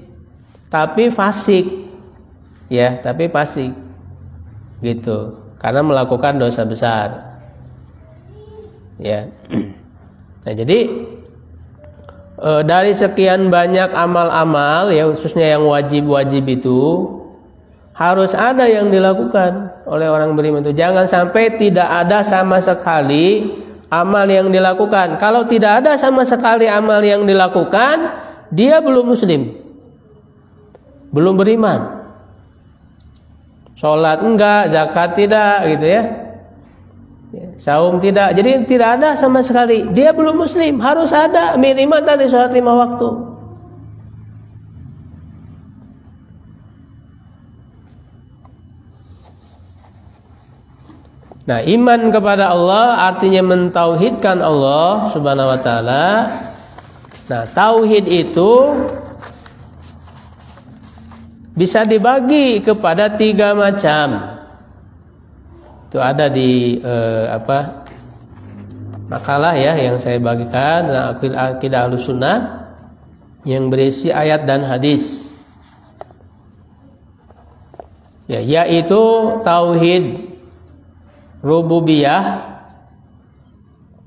B: tapi fasik, ya, tapi fasik, gitu, karena melakukan dosa besar, ya. Nah, jadi dari sekian banyak amal-amal, ya, khususnya yang wajib-wajib itu harus ada yang dilakukan oleh orang beriman itu. Jangan sampai tidak ada sama sekali amal yang dilakukan. Kalau tidak ada sama sekali amal yang dilakukan, dia belum muslim, belum beriman. Sholat enggak, zakat tidak, gitu ya. Saum tidak. Jadi tidak ada sama sekali. Dia belum muslim. Harus ada minimal tadi sholat 5 waktu. Nah, iman kepada Allah artinya mentauhidkan Allah Subhanahu wa taala. Nah, tauhid itu bisa dibagi kepada 3 macam. Itu ada di makalah ya yang saya bagikan tentang akidah Ahlus Sunnah yang berisi ayat dan hadis. Ya, yaitu tauhid rububiyah,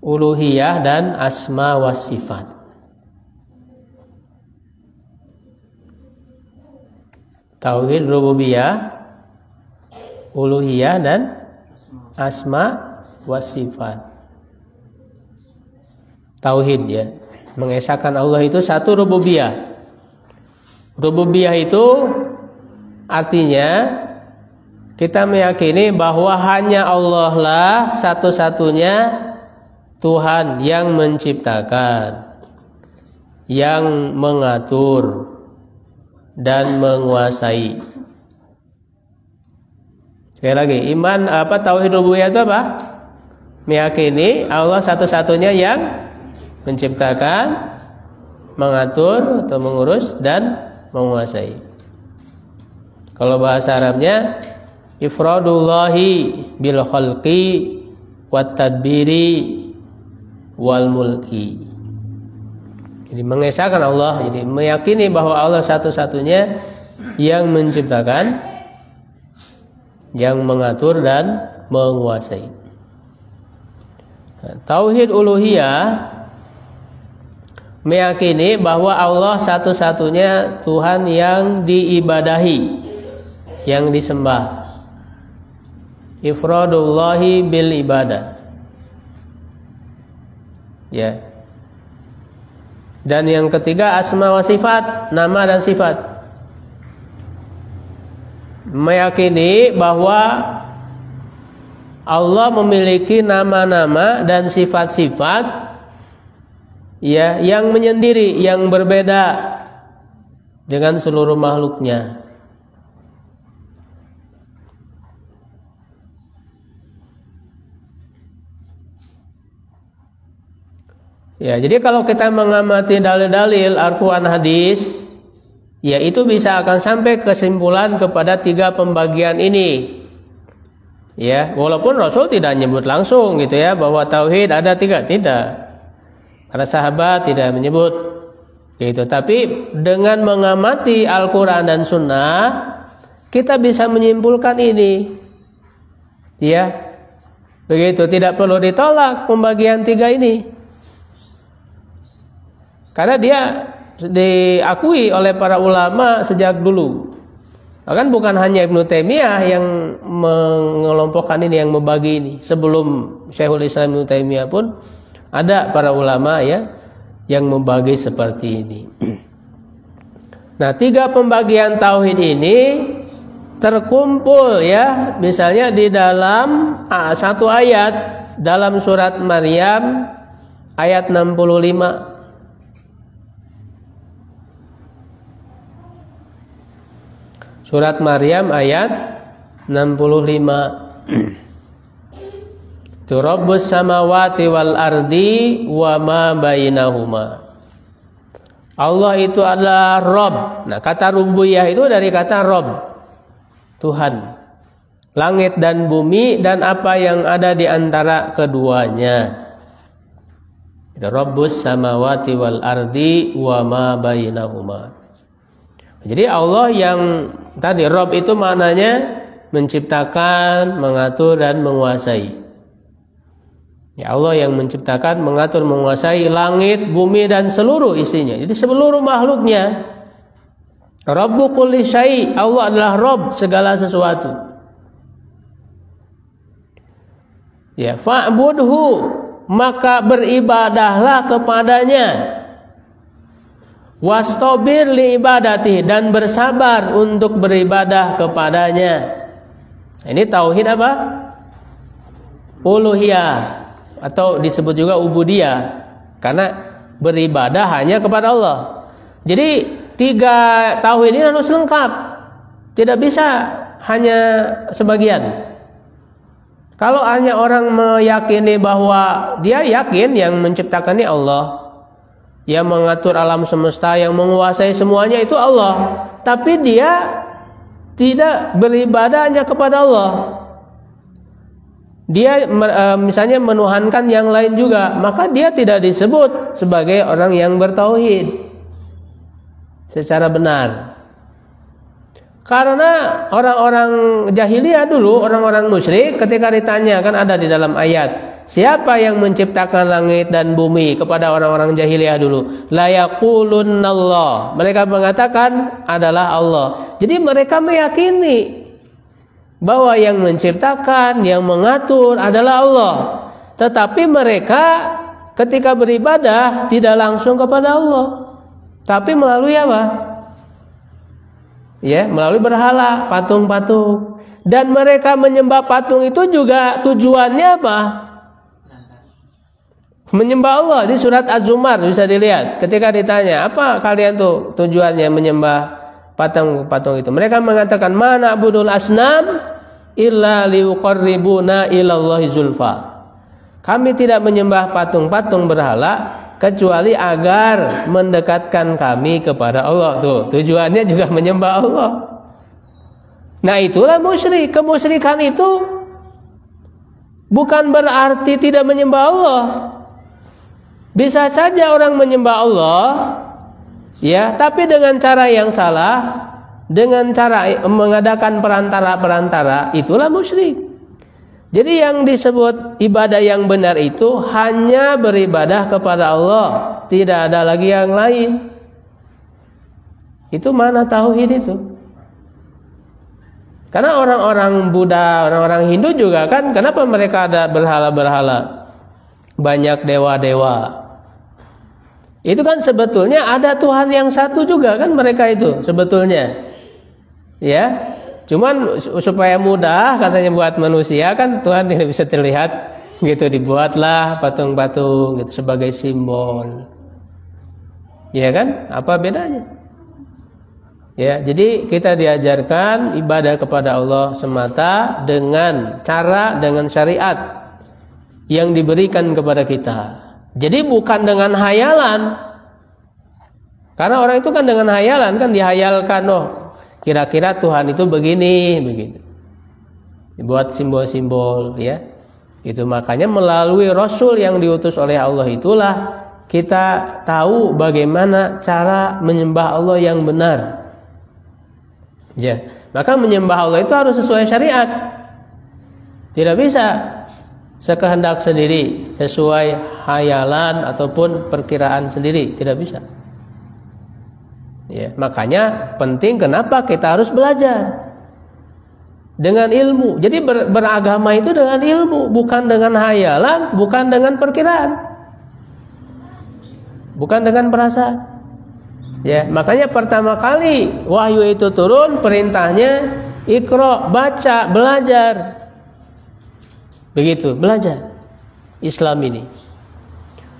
B: uluhiyah dan asma wa sifat. Tauhid rububiyah, uluhiyah dan asma wa sifat. Tauhid ya, mengesahkan Allah itu satu rububiyah. Rububiyah itu artinya kita meyakini bahwa hanya Allah lah satu-satunya Tuhan yang menciptakan, yang mengatur dan menguasai. Sekali lagi, iman tauhid rububiyah itu apa? Meyakini Allah satu-satunya yang menciptakan, mengatur atau mengurus dan menguasai. Kalau bahasa Arabnya ifradullahi bil khalqi wat tadbiri wal mulki. Jadi mengesahkan Allah, jadi meyakini bahwa Allah satu-satunya yang menciptakan, yang mengatur dan menguasai. Nah, tauhid uluhiyah meyakini bahwa Allah satu-satunya Tuhan yang diibadahi, yang disembah. Ifradullahi bil ibadah. Ya. Dan yang ketiga asma wa sifat, nama dan sifat. Meyakini bahwa Allah memiliki nama-nama dan sifat-sifat ya yang menyendiri, yang berbeda dengan seluruh makhluknya. Ya, jadi kalau kita mengamati dalil-dalil Al-Quran hadis, ya itu bisa akan sampai kesimpulan kepada tiga pembagian ini. Ya, walaupun Rasul tidak menyebut langsung gitu ya bahwa tauhid ada tiga, tidak. Para sahabat tidak menyebut gitu. Tapi dengan mengamati Al-Quran dan Sunnah, kita bisa menyimpulkan ini. Ya, begitu. Tidak perlu ditolak pembagian tiga ini. Karena dia diakui oleh para ulama sejak dulu. Bahkan bukan hanya Ibnu Taimiyah yang mengelompokkan ini, yang membagi ini. Sebelum Syekhul Islam Ibnu Taimiyah pun ada para ulama ya yang membagi seperti ini. Nah, tiga pembagian tauhid ini terkumpul ya, misalnya di dalam satu ayat dalam surat Maryam ayat 65. Surat Maryam ayat 65. Rabbus samawati wal ardi wa ma bainahuma. Allah itu adalah Rabb. Nah, kata rububiyah itu dari kata Rabb, Tuhan. Langit dan bumi dan apa yang ada di antara keduanya. Rabbus samawati wal ardi wa ma bainahuma. Jadi Allah yang tadi Rabb itu maknanya menciptakan, mengatur dan menguasai. Ya, Allah yang menciptakan, mengatur, menguasai langit, bumi dan seluruh isinya. Jadi seluruh makhluknya. Rabbu kulli syai', Allah adalah Rabb segala sesuatu. Ya, fa'budhu, maka beribadahlah kepadanya. Wastabir li ibadati, dan bersabar untuk beribadah kepadanya. Ini tauhid apa? Uluhiyah, atau disebut juga ubudiyah, karena beribadah hanya kepada Allah. Jadi tiga tauhid ini harus lengkap, tidak bisa hanya sebagian. Kalau hanya orang meyakini bahwa dia yakin yang menciptakan ini Allah, yang mengatur alam semesta, yang menguasai semuanya itu Allah, tapi dia tidak beribadah hanya kepada Allah, dia misalnya menuhankan yang lain juga, maka dia tidak disebut sebagai orang yang bertauhid secara benar. Karena orang-orang jahiliyah dulu, orang-orang musyrik ketika ditanya, kan ada di dalam ayat, siapa yang menciptakan langit dan bumi kepada orang-orang jahiliyah dulu? La yaqulunallah. Mereka mengatakan adalah Allah. Jadi mereka meyakini bahwa yang menciptakan, yang mengatur adalah Allah. Tetapi mereka ketika beribadah tidak langsung kepada Allah, tapi melalui apa? Ya, melalui berhala, patung-patung. Dan mereka menyembah patung itu juga tujuannya apa? Menyembah Allah. Di surat Az-Zumar bisa dilihat. Ketika ditanya, apa kalian tuh tujuannya menyembah patung-patung itu? Mereka mengatakan, ma na'budul asnam illa liuqarribuna ilallahi zulfa. Kami tidak menyembah patung-patung berhala kecuali agar mendekatkan kami kepada Allah. Tuh, tujuannya juga menyembah Allah. Nah, itulah musyrik. Kemusyrikan itu bukan berarti tidak menyembah Allah. Bisa saja orang menyembah Allah, ya, tapi dengan cara yang salah, dengan cara mengadakan perantara-perantara, itulah musyrik. Jadi yang disebut ibadah yang benar itu hanya beribadah kepada Allah, tidak ada lagi yang lain. Itu mana tauhid itu? Karena orang-orang Buddha, orang-orang Hindu juga kan, kenapa mereka ada berhala-berhala? Banyak dewa-dewa. Itu kan sebetulnya ada Tuhan yang satu juga kan mereka itu sebetulnya. Ya. Cuman supaya mudah katanya buat manusia kan Tuhan tidak bisa terlihat gitu, dibuatlah patung-patung gitu sebagai simbol. Ya kan? Apa bedanya? Ya, jadi kita diajarkan ibadah kepada Allah semata dengan cara, dengan syariat yang diberikan kepada kita. Jadi bukan dengan hayalan. Karena orang itu kan dengan hayalan kan dihayalkan, oh kira-kira Tuhan itu begini, begitu. Dibuat simbol-simbol, ya. Itu makanya melalui Rasul yang diutus oleh Allah itulah kita tahu bagaimana cara menyembah Allah yang benar. Ya, maka menyembah Allah itu harus sesuai syariat. Tidak bisa sekehendak sendiri, sesuai hayalan ataupun perkiraan sendiri, tidak bisa. Ya, makanya penting kenapa kita harus belajar dengan ilmu. Jadi beragama itu dengan ilmu, bukan dengan hayalan, bukan dengan perkiraan, bukan dengan perasaan. Ya, makanya pertama kali wahyu itu turun, perintahnya Iqra, baca, belajar. Begitu, belajar Islam ini.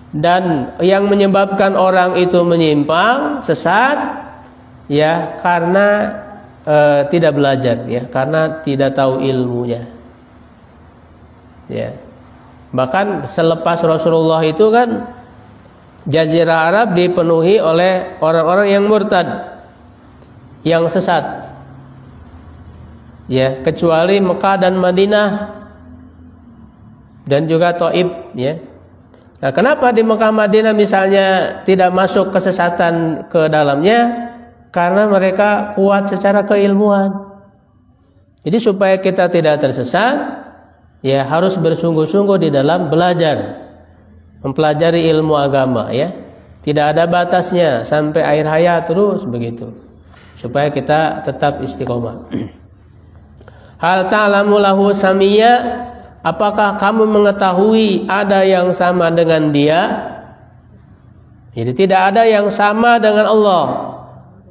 B: Dan yang menyebabkan orang itu menyimpang, sesat, ya karena tidak belajar, ya karena tidak tahu ilmunya. Ya, bahkan selepas Rasulullah itu kan Jazirah Arab dipenuhi oleh orang-orang yang murtad, yang sesat. Ya, kecuali Mekah dan Madinah dan juga Taif, ya. Nah, kenapa di Mekah Madinah misalnya tidak masuk kesesatan ke dalamnya? Karena mereka kuat secara keilmuan. Jadi supaya kita tidak tersesat, ya harus bersungguh-sungguh di dalam belajar, mempelajari ilmu agama, ya. Tidak ada batasnya sampai akhir hayat terus begitu. Supaya kita tetap istiqomah. Hal ta'lamu lahu samiyya? Apakah kamu mengetahui ada yang sama dengan dia? Jadi tidak ada yang sama dengan Allah.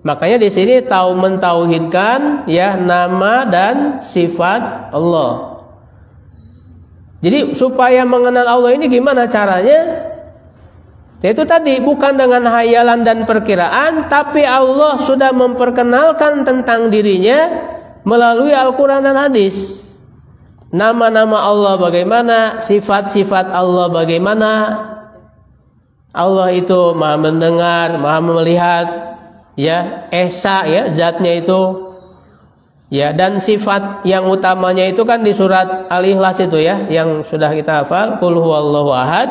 B: Makanya di sini mentauhidkan ya nama dan sifat Allah. Jadi supaya mengenal Allah ini gimana caranya? Yaitu tadi bukan dengan hayalan dan perkiraan, tapi Allah sudah memperkenalkan tentang dirinya melalui Al-Quran dan hadis. Nama-nama Allah bagaimana, sifat-sifat Allah bagaimana. Allah itu Maha mendengar, Maha melihat, ya, esa, ya, zatnya itu. Ya, dan sifat yang utamanya itu kan di surat Al-Ikhlas itu, ya, yang sudah kita hafal, qul huwallahu ahad,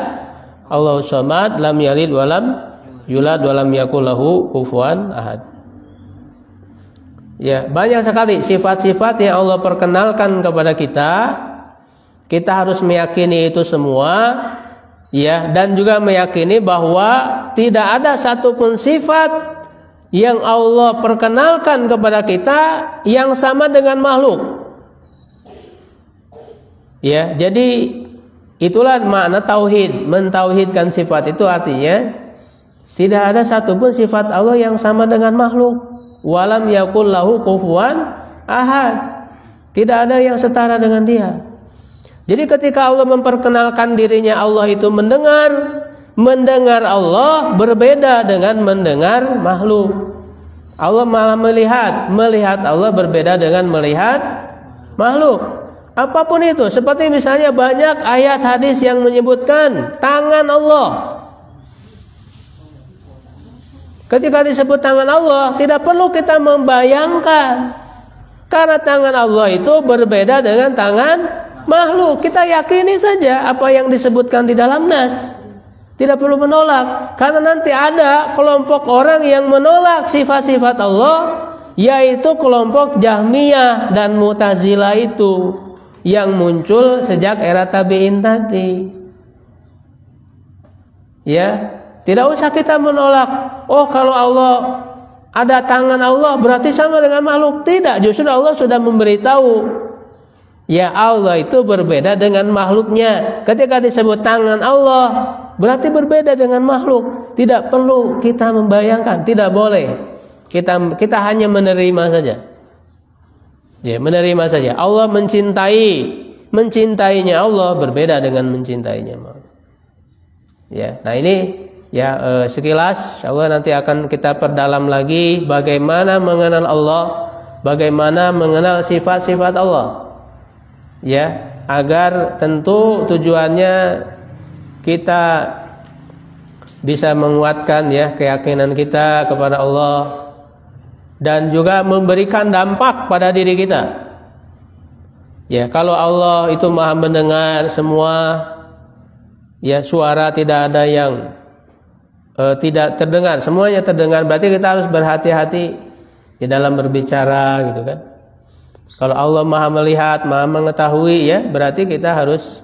B: Allahus samad, lam yalid walam yulad walam yakul lahu kufuwan ahad. Ya, banyak sekali sifat-sifat yang Allah perkenalkan kepada kita Kita harus meyakini itu semua, ya, dan juga meyakini bahwa tidak ada satupun sifat yang Allah perkenalkan kepada kita yang sama dengan makhluk. Ya, jadi itulah makna tauhid. Mentauhidkan sifat itu artinya tidak ada satupun sifat Allah yang sama dengan makhluk. Walam yakul lahu kufuwan ahad. Tidak ada yang setara dengan dia. Jadi ketika Allah memperkenalkan dirinya Allah itu mendengar Allah berbeda dengan mendengar makhluk. Allah malah melihat Allah berbeda dengan melihat makhluk. Apapun itu, seperti misalnya banyak ayat hadis yang menyebutkan tangan Allah. Ketika disebut tangan Allah, tidak perlu kita membayangkan, karena tangan Allah itu berbeda dengan tangan makhluk. Kita yakini saja apa yang disebutkan di dalam nas. Tidak perlu menolak, karena nanti ada kelompok orang yang menolak sifat-sifat Allah, yaitu kelompok Jahmiyah dan Mu'tazilah itu yang muncul sejak era tabi'in tadi. Ya, tidak usah kita menolak. Oh, kalau Allah ada tangan Allah berarti sama dengan makhluk. Tidak, justru Allah sudah memberitahu. Ya, Allah itu berbeda dengan makhluknya. Ketika disebut tangan Allah, berarti berbeda dengan makhluk. Tidak perlu kita membayangkan, tidak boleh. Kita hanya menerima saja. Ya, menerima saja. Allah mencintainya Allah berbeda dengan mencintainya makhluk. Ya, nah ini ya sekilas. Allah nanti akan kita perdalam lagi bagaimana mengenal Allah, bagaimana mengenal sifat-sifat Allah. Ya, agar tentu tujuannya kita bisa menguatkan ya keyakinan kita kepada Allah dan juga memberikan dampak pada diri kita. Ya, kalau Allah itu Maha mendengar semua, ya suara tidak ada yang tidak terdengar, semuanya terdengar, berarti kita harus berhati-hati di dalam berbicara gitu kan. Kalau Allah Maha melihat, Maha mengetahui, ya berarti kita harus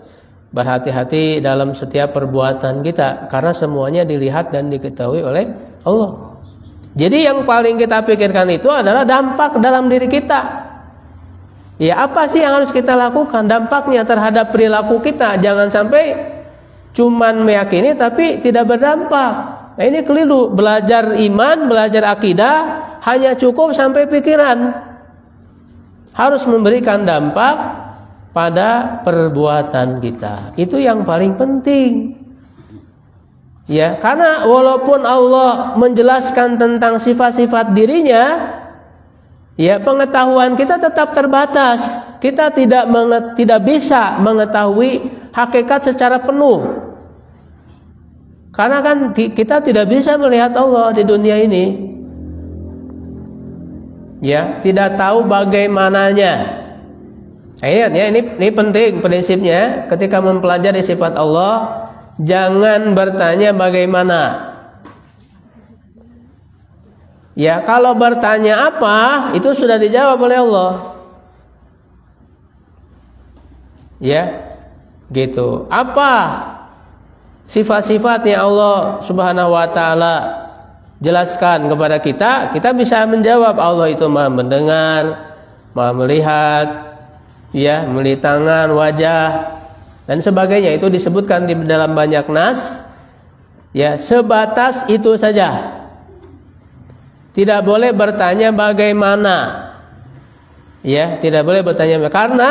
B: berhati-hati dalam setiap perbuatan kita, karena semuanya dilihat dan diketahui oleh Allah. Jadi yang paling kita pikirkan itu adalah dampak dalam diri kita. Ya, apa sih yang harus kita lakukan? Dampaknya terhadap perilaku kita. Jangan sampai cuman meyakini tapi tidak berdampak. Nah, ini keliru. Belajar iman, belajar akidah hanya cukup sampai pikiran. Harus memberikan dampak pada perbuatan kita. Itu yang paling penting. Ya, karena walaupun Allah menjelaskan tentang sifat-sifat dirinya, ya pengetahuan kita tetap terbatas. Kita tidak bisa mengetahui hakikat secara penuh. Karena kan kita tidak bisa melihat Allah di dunia ini. Ya, tidak tahu bagaimananya. Ingat ya, ini penting prinsipnya. Ketika mempelajari sifat Allah, jangan bertanya bagaimana. Ya, kalau bertanya apa, itu sudah dijawab oleh Allah. Ya, gitu. Apa sifat-sifat yang Allah Subhanahu wa taala jelaskan kepada kita, kita bisa menjawab. Allah itu Maha mendengar, Maha melihat, ya, melihat tangan, wajah, dan sebagainya. Itu disebutkan di dalam banyak nas. Ya, sebatas itu saja. Tidak boleh bertanya bagaimana. Ya, tidak boleh bertanya, karena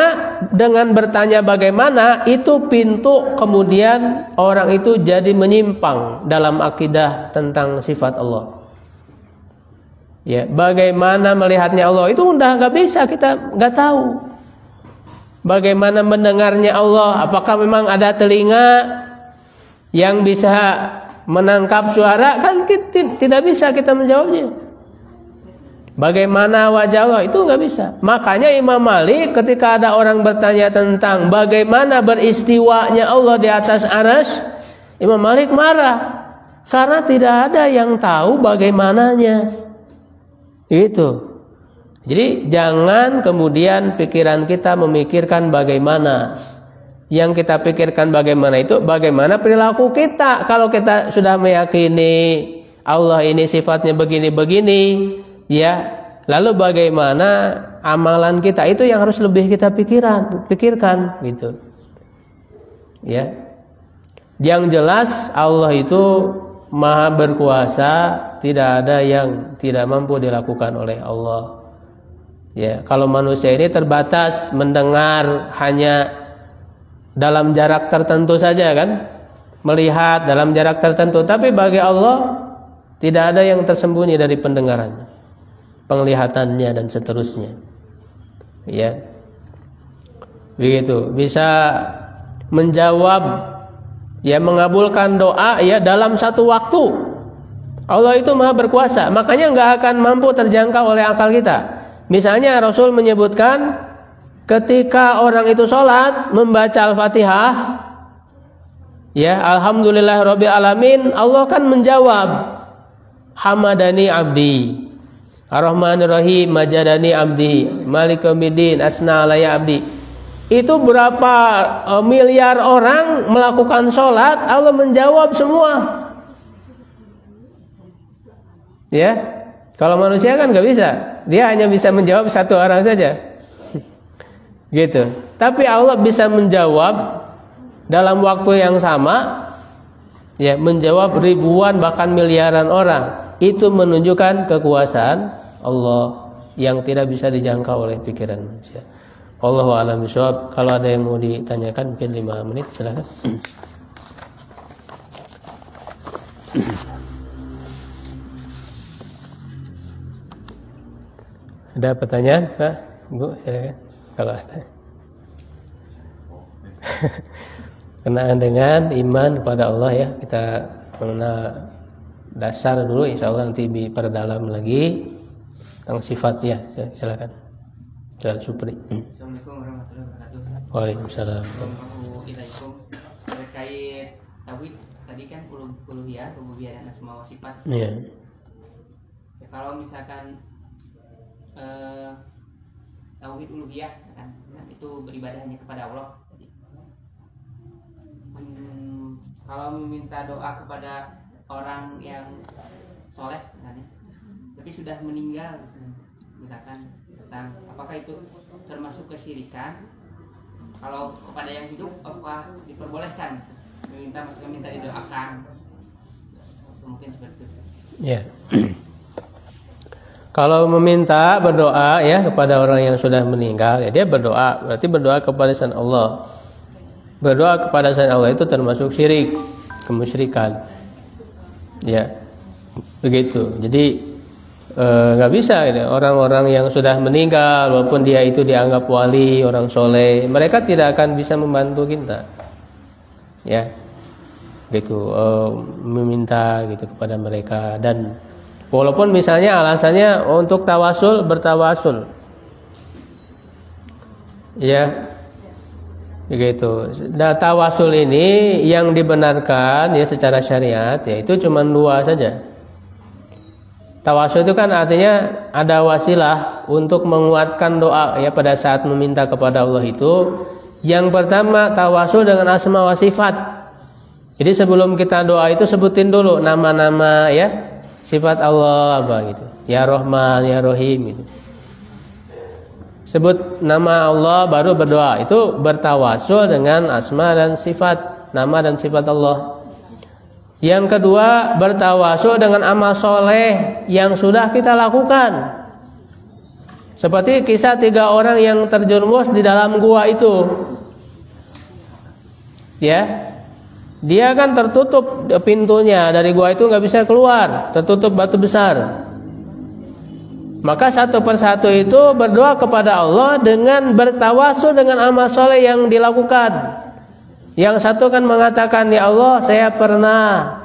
B: dengan bertanya bagaimana itu pintu kemudian orang itu jadi menyimpang dalam akidah tentang sifat Allah. Ya, bagaimana melihatnya Allah itu udah nggak bisa, kita nggak tahu. Bagaimana mendengarnya Allah? Apakah memang ada telinga yang bisa menangkap suara? Kan tidak bisa kita menjawabnya. Bagaimana wajah Allah? Itu nggak bisa. Makanya Imam Malik ketika ada orang bertanya tentang bagaimana beristiwanya Allah di atas arsy, Imam Malik marah karena tidak ada yang tahu bagaimananya. Itu. Jadi jangan kemudian pikiran kita memikirkan bagaimana. Yang kita pikirkan bagaimana itu, bagaimana perilaku kita. Kalau kita sudah meyakini Allah ini sifatnya begini-begini, ya, lalu bagaimana amalan kita, itu yang harus lebih kita pikirkan gitu. Ya. Yang jelas Allah itu Maha berkuasa, tidak ada yang tidak mampu dilakukan oleh Allah. Ya, kalau manusia ini terbatas mendengar hanya dalam jarak tertentu saja kan, melihat dalam jarak tertentu, tapi bagi Allah tidak ada yang tersembunyi dari pendengarannya, penglihatannya dan seterusnya. Ya, begitu, bisa menjawab, ya, mengabulkan doa, ya, dalam satu waktu. Allah itu Maha berkuasa, makanya nggak akan mampu terjangkau oleh akal kita. Misalnya Rasul menyebutkan ketika orang itu sholat membaca Al-Fatihah, ya, Alhamdulillahirabbil alamin, Allah kan menjawab, Hamadani abdi, Ar-Rahmanir Rahim, Majadani abdi, Malik yaumiddin, Asna alayya abdi. Itu berapa miliar orang melakukan sholat, Allah menjawab semua. Ya, kalau manusia kan nggak bisa, dia hanya bisa menjawab satu orang saja. Gitu. Tapi Allah bisa menjawab dalam waktu yang sama, ya, menjawab ribuan bahkan miliaran orang. Itu menunjukkan kekuasaan Allah yang tidak bisa dijangkau oleh pikiran manusia. Allahu a'lam bishawab. Kalau ada yang mau ditanyakan mungkin 5 menit, silakan. Ada pertanyaan, Pak? Bu, silakan. Kalau ada. Kenaan dengan iman kepada Allah, ya, kita mengenal dasar dulu, insya Allah nanti diperdalam lagi tentang sifatnya. Silakan. Jalan Supri.
A: Assalamualaikum warahmatullahi wabarakatuh.
B: Waalaikumsalam.
A: Terkait tauhid tadi kan uluhiyah, rububiyah dan asma wa sifat.
B: Iya.
A: Ya, kalau misalkan tauhid uluhiyah kan itu beribadah hanya kepada Allah. Kalau meminta doa kepada orang yang soleh kan, tapi sudah meninggal, misalkan tentang apakah itu termasuk kesyirikan? Kalau kepada yang hidup apakah diperbolehkan minta didoakan? Mungkin seperti itu.
B: Ya. Kalau meminta berdoa, ya, kepada orang yang sudah meninggal, ya, dia berdoa, berarti berdoa kepada selain Allah. Berdoa kepada selain Allah itu termasuk syirik, kemusyrikan. Ya. Begitu. Jadi nggak bisa ini. Orang-orang yang sudah meninggal walaupun dia itu dianggap wali, orang soleh, mereka tidak akan bisa membantu kita, ya, gitu, meminta gitu kepada mereka. Dan walaupun misalnya alasannya untuk bertawasul, ya, begitu. Nah, tawasul ini yang dibenarkan, ya, secara syariat, ya, itu cuma 2 saja. Tawasul itu kan artinya ada wasilah untuk menguatkan doa, ya, pada saat meminta kepada Allah itu. Yang pertama tawasul dengan asma wa sifat. Jadi sebelum kita doa itu sebutin dulu nama-nama, ya, sifat Allah apa gitu. Ya Rahman, Ya Rahim gitu. Sebut nama Allah baru berdoa. Itu bertawasul dengan asma dan sifat, nama dan sifat Allah. Yang kedua, bertawasul dengan amal soleh yang sudah kita lakukan. Seperti kisah 3 orang yang terjerumus di dalam gua itu. Ya, dia kan tertutup pintunya, dari gua itu nggak bisa keluar, tertutup batu besar. Maka satu persatu itu berdoa kepada Allah dengan bertawasul dengan amal soleh yang dilakukan. Yang satu kan mengatakan, ya Allah, saya pernah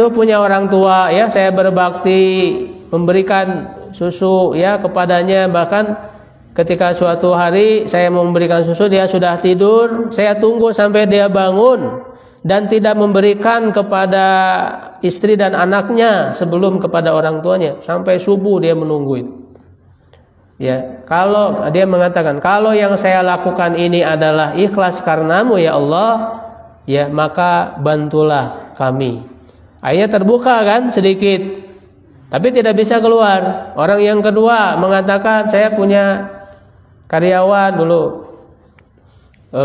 B: punya orang tua, ya, saya berbakti memberikan susu, ya, kepadanya. Bahkan ketika suatu hari saya mau memberikan susu, dia sudah tidur, saya tunggu sampai dia bangun dan tidak memberikan kepada istri dan anaknya sebelum kepada orang tuanya, sampai subuh dia menunggu itu. Ya, kalau dia mengatakan, kalau yang saya lakukan ini adalah ikhlas karenamu ya Allah, ya maka bantulah kami. Akhirnya terbuka kan sedikit, tapi tidak bisa keluar. Orang yang kedua mengatakan, saya punya karyawan dulu,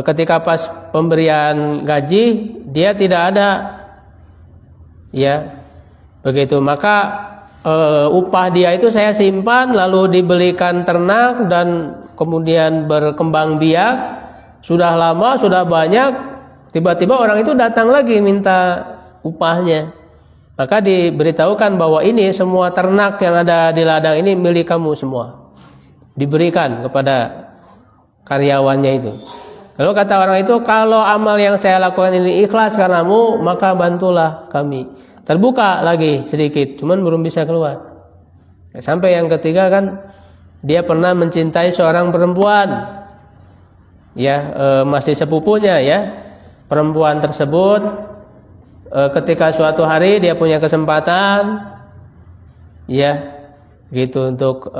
B: ketika pas pemberian gaji dia tidak ada, ya begitu, maka upah dia itu saya simpan, lalu dibelikan ternak dan kemudian berkembang biak. Sudah lama, sudah banyak, tiba-tiba orang itu datang lagi minta upahnya. Maka diberitahukan bahwa ini semua ternak yang ada di ladang ini milik kamu semua, diberikan kepada karyawannya itu. Lalu kata orang itu, kalau amal yang saya lakukan ini ikhlas karenamu, maka bantulah kami. Terbuka lagi sedikit, cuman belum bisa keluar. Sampai yang ketiga kan, dia pernah mencintai seorang perempuan, ya masih sepupunya ya. Perempuan tersebut ketika suatu hari dia punya kesempatan, ya gitu, untuk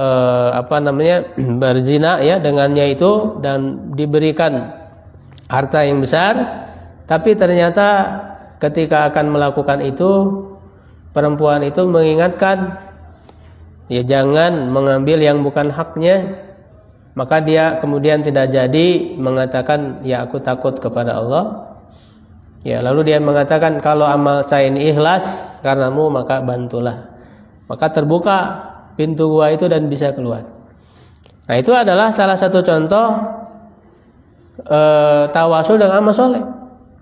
B: berzina ya dengannya itu, dan diberikan harta yang besar. Tapi ternyata ketika akan melakukan itu, perempuan itu mengingatkan, ya jangan mengambil yang bukan haknya. Maka dia kemudian tidak jadi, mengatakan, ya aku takut kepada Allah. Ya, lalu dia mengatakan, kalau amal saya ini ikhlas karenamu, maka bantulah. Maka terbuka pintu gua itu dan bisa keluar. Nah, itu adalah salah satu contoh tawasul dengan amal soleh.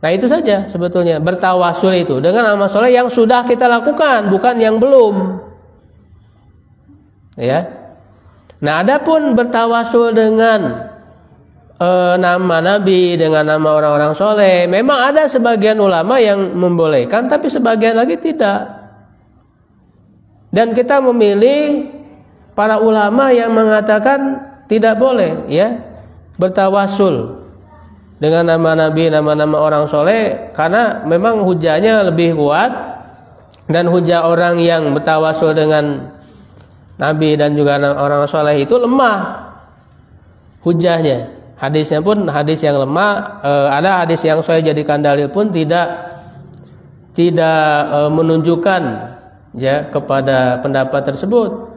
B: Nah, itu saja sebetulnya, bertawasul itu dengan amal soleh yang sudah kita lakukan, bukan yang belum. Ya. Nah, adapun bertawasul dengan nama Nabi, dengan nama orang-orang soleh, memang ada sebagian ulama yang membolehkan, tapi sebagian lagi tidak. Dan kita memilih para ulama yang mengatakan tidak boleh, ya, bertawasul dengan nama Nabi, nama-nama orang soleh, karena memang hujahnya lebih kuat, dan hujah orang yang bertawasul dengan Nabi dan juga orang soleh itu lemah hujahnya. Hadisnya pun hadis yang lemah. Ada hadis yang saya jadikan dalil pun tidak menunjukkan ya kepada pendapat tersebut.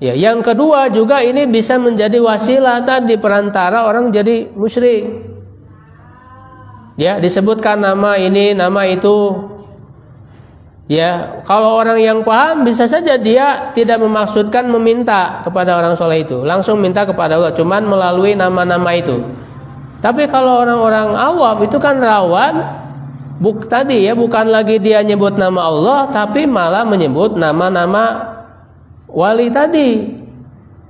B: Ya, yang kedua juga ini bisa menjadi wasilah tadi perantara orang jadi musyrik. Ya, disebutkan nama ini, nama itu. Ya, kalau orang yang paham bisa saja dia tidak memaksudkan meminta kepada orang soleh itu, langsung minta kepada Allah, cuman melalui nama-nama itu. Tapi kalau orang-orang awam itu kan rawan, tadi ya, bukan lagi dia nyebut nama Allah, tapi malah menyebut nama-nama wali tadi.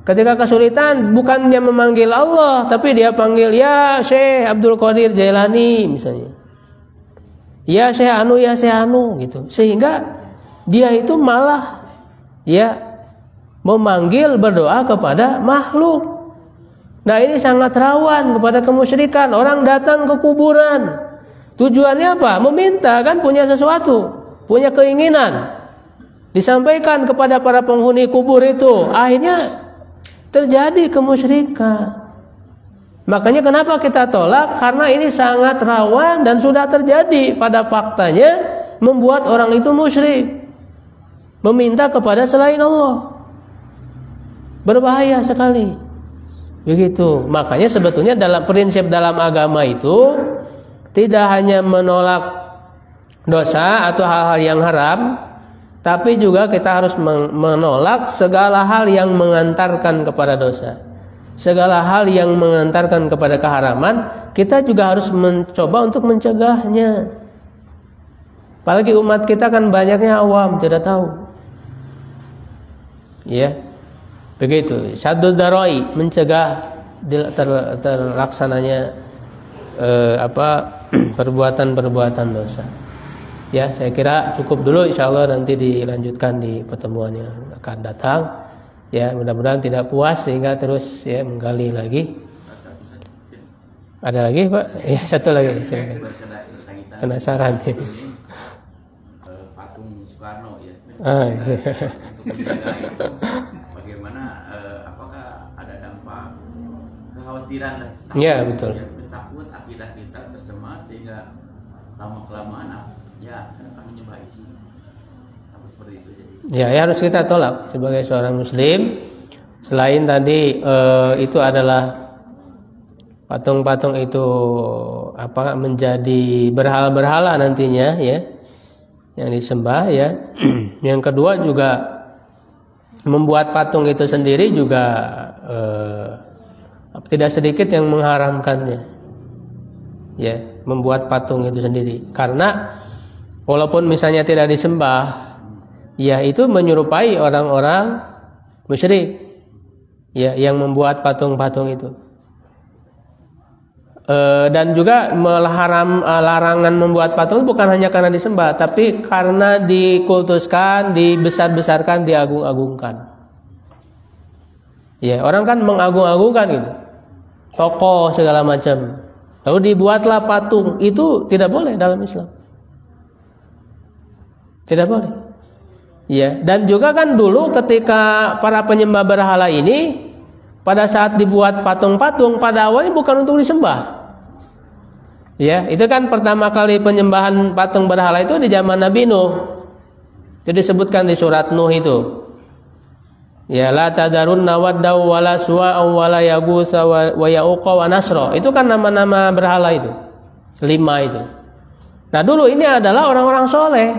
B: Ketika kesulitan, bukannya memanggil Allah, tapi dia panggil, ya Syekh Abdul Qadir Jailani misalnya, ya Syekh Anu gitu. Sehingga dia itu malah ya memanggil, berdoa kepada makhluk. Nah, ini sangat rawan kepada kemusyrikan. Orang datang ke kuburan, tujuannya apa? Meminta, kan, punya sesuatu, punya keinginan, disampaikan kepada para penghuni kubur itu. Akhirnya terjadi kemusyrikan. Makanya kenapa kita tolak? Karena ini sangat rawan dan sudah terjadi pada faktanya, membuat orang itu musyrik, meminta kepada selain Allah. Berbahaya sekali. Begitu. Makanya sebetulnya dalam prinsip dalam agama itu tidak hanya menolak dosa atau hal-hal yang haram, tapi juga kita harus menolak segala hal yang mengantarkan kepada dosa. Segala hal yang mengantarkan kepada keharaman, kita juga harus mencoba untuk mencegahnya. Apalagi umat kita kan banyaknya awam, tidak tahu. Ya, begitu. Saddud darai, mencegah terlaksananya perbuatan-perbuatan dosa. Ya, saya kira cukup dulu. Insyaallah nanti dilanjutkan di pertemuan yang akan datang. Ya, mudah-mudahan tidak puas sehingga terus ya menggali lagi. Ada lagi, Pak? Ya, satu lagi. Silakan. Penasaran.
C: Patung Soekarno ya.
B: Iya.
C: Untuk menjaga itu, bagaimana? Apakah kekhawatiran lah.
B: Ya, betul.
C: Ya, takut akidah kita tercemar sehingga lama kelamaan ya akan menyembah itu. Takut seperti itu jadi.
B: Ya, harus kita tolak sebagai seorang muslim. Selain tadi itu adalah patung-patung itu menjadi berhala-berhala nantinya ya yang disembah ya. Yang kedua juga membuat patung itu sendiri juga tidak sedikit yang mengharamkannya. Ya, membuat patung itu sendiri. Karena walaupun misalnya tidak disembah, ya itu menyerupai orang-orang musyrik. Ya, yang membuat patung-patung itu. Dan juga larangan membuat patung bukan hanya karena disembah, tapi karena dikultuskan, dibesar-besarkan, diagung-agungkan. Ya, orang kan mengagung-agungkan gitu. Tokoh segala macam. Lalu dibuatlah patung, itu tidak boleh dalam Islam. Tidak boleh. Ya, dan juga kan dulu ketika para penyembah berhala ini pada saat dibuat patung-patung pada awalnya bukan untuk disembah. Ya, itu kan pertama kali penyembahan patung berhala itu di zaman Nabi Nuh. Itu disebutkan di surat Nuh itu. Ya, la tadarunna waddaw wala suwa'u wala yaghutsa wa ya'uqa wa nasra. Itu kan nama-nama berhala itu. 5 itu. Nah, dulu ini adalah orang-orang soleh.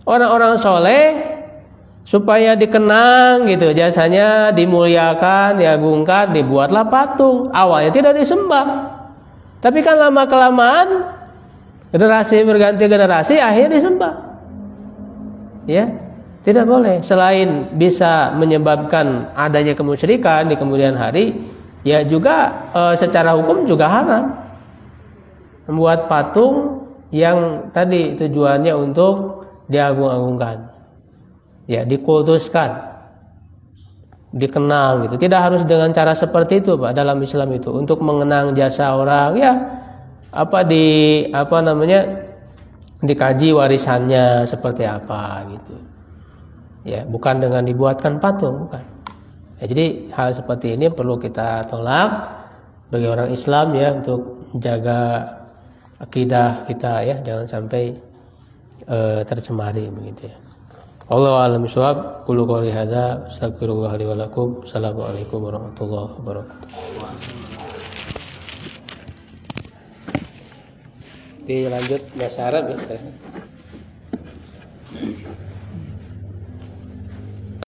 B: Orang-orang soleh supaya dikenang gitu, jasanya dimuliakan, diagungkan, dibuatlah patung. Awalnya tidak disembah. Tapi kan lama kelamaan generasi berganti generasi akhirnya disembah. Ya. Tidak boleh. Selain bisa menyebabkan adanya kemusyrikan di kemudian hari, ya juga secara hukum juga haram membuat patung yang tadi tujuannya untuk diagung-agungkan, ya dikultuskan, dikenang gitu. Tidak harus dengan cara seperti itu, Pak, dalam Islam itu untuk mengenang jasa orang, ya dikaji warisannya seperti apa gitu. Ya, bukan dengan dibuatkan patung, bukan. Ya, jadi hal seperti ini perlu kita tolak bagi orang Islam ya untuk jaga akidah kita ya, jangan sampai tercemari begitu ya. Wallahu a'lam bishawab. Qulu qouli hadza astaghfirullah li wa lakum. Assalamualaikum warahmatullahi wabarakatuh. Oke, lanjut bahasa Arab ya.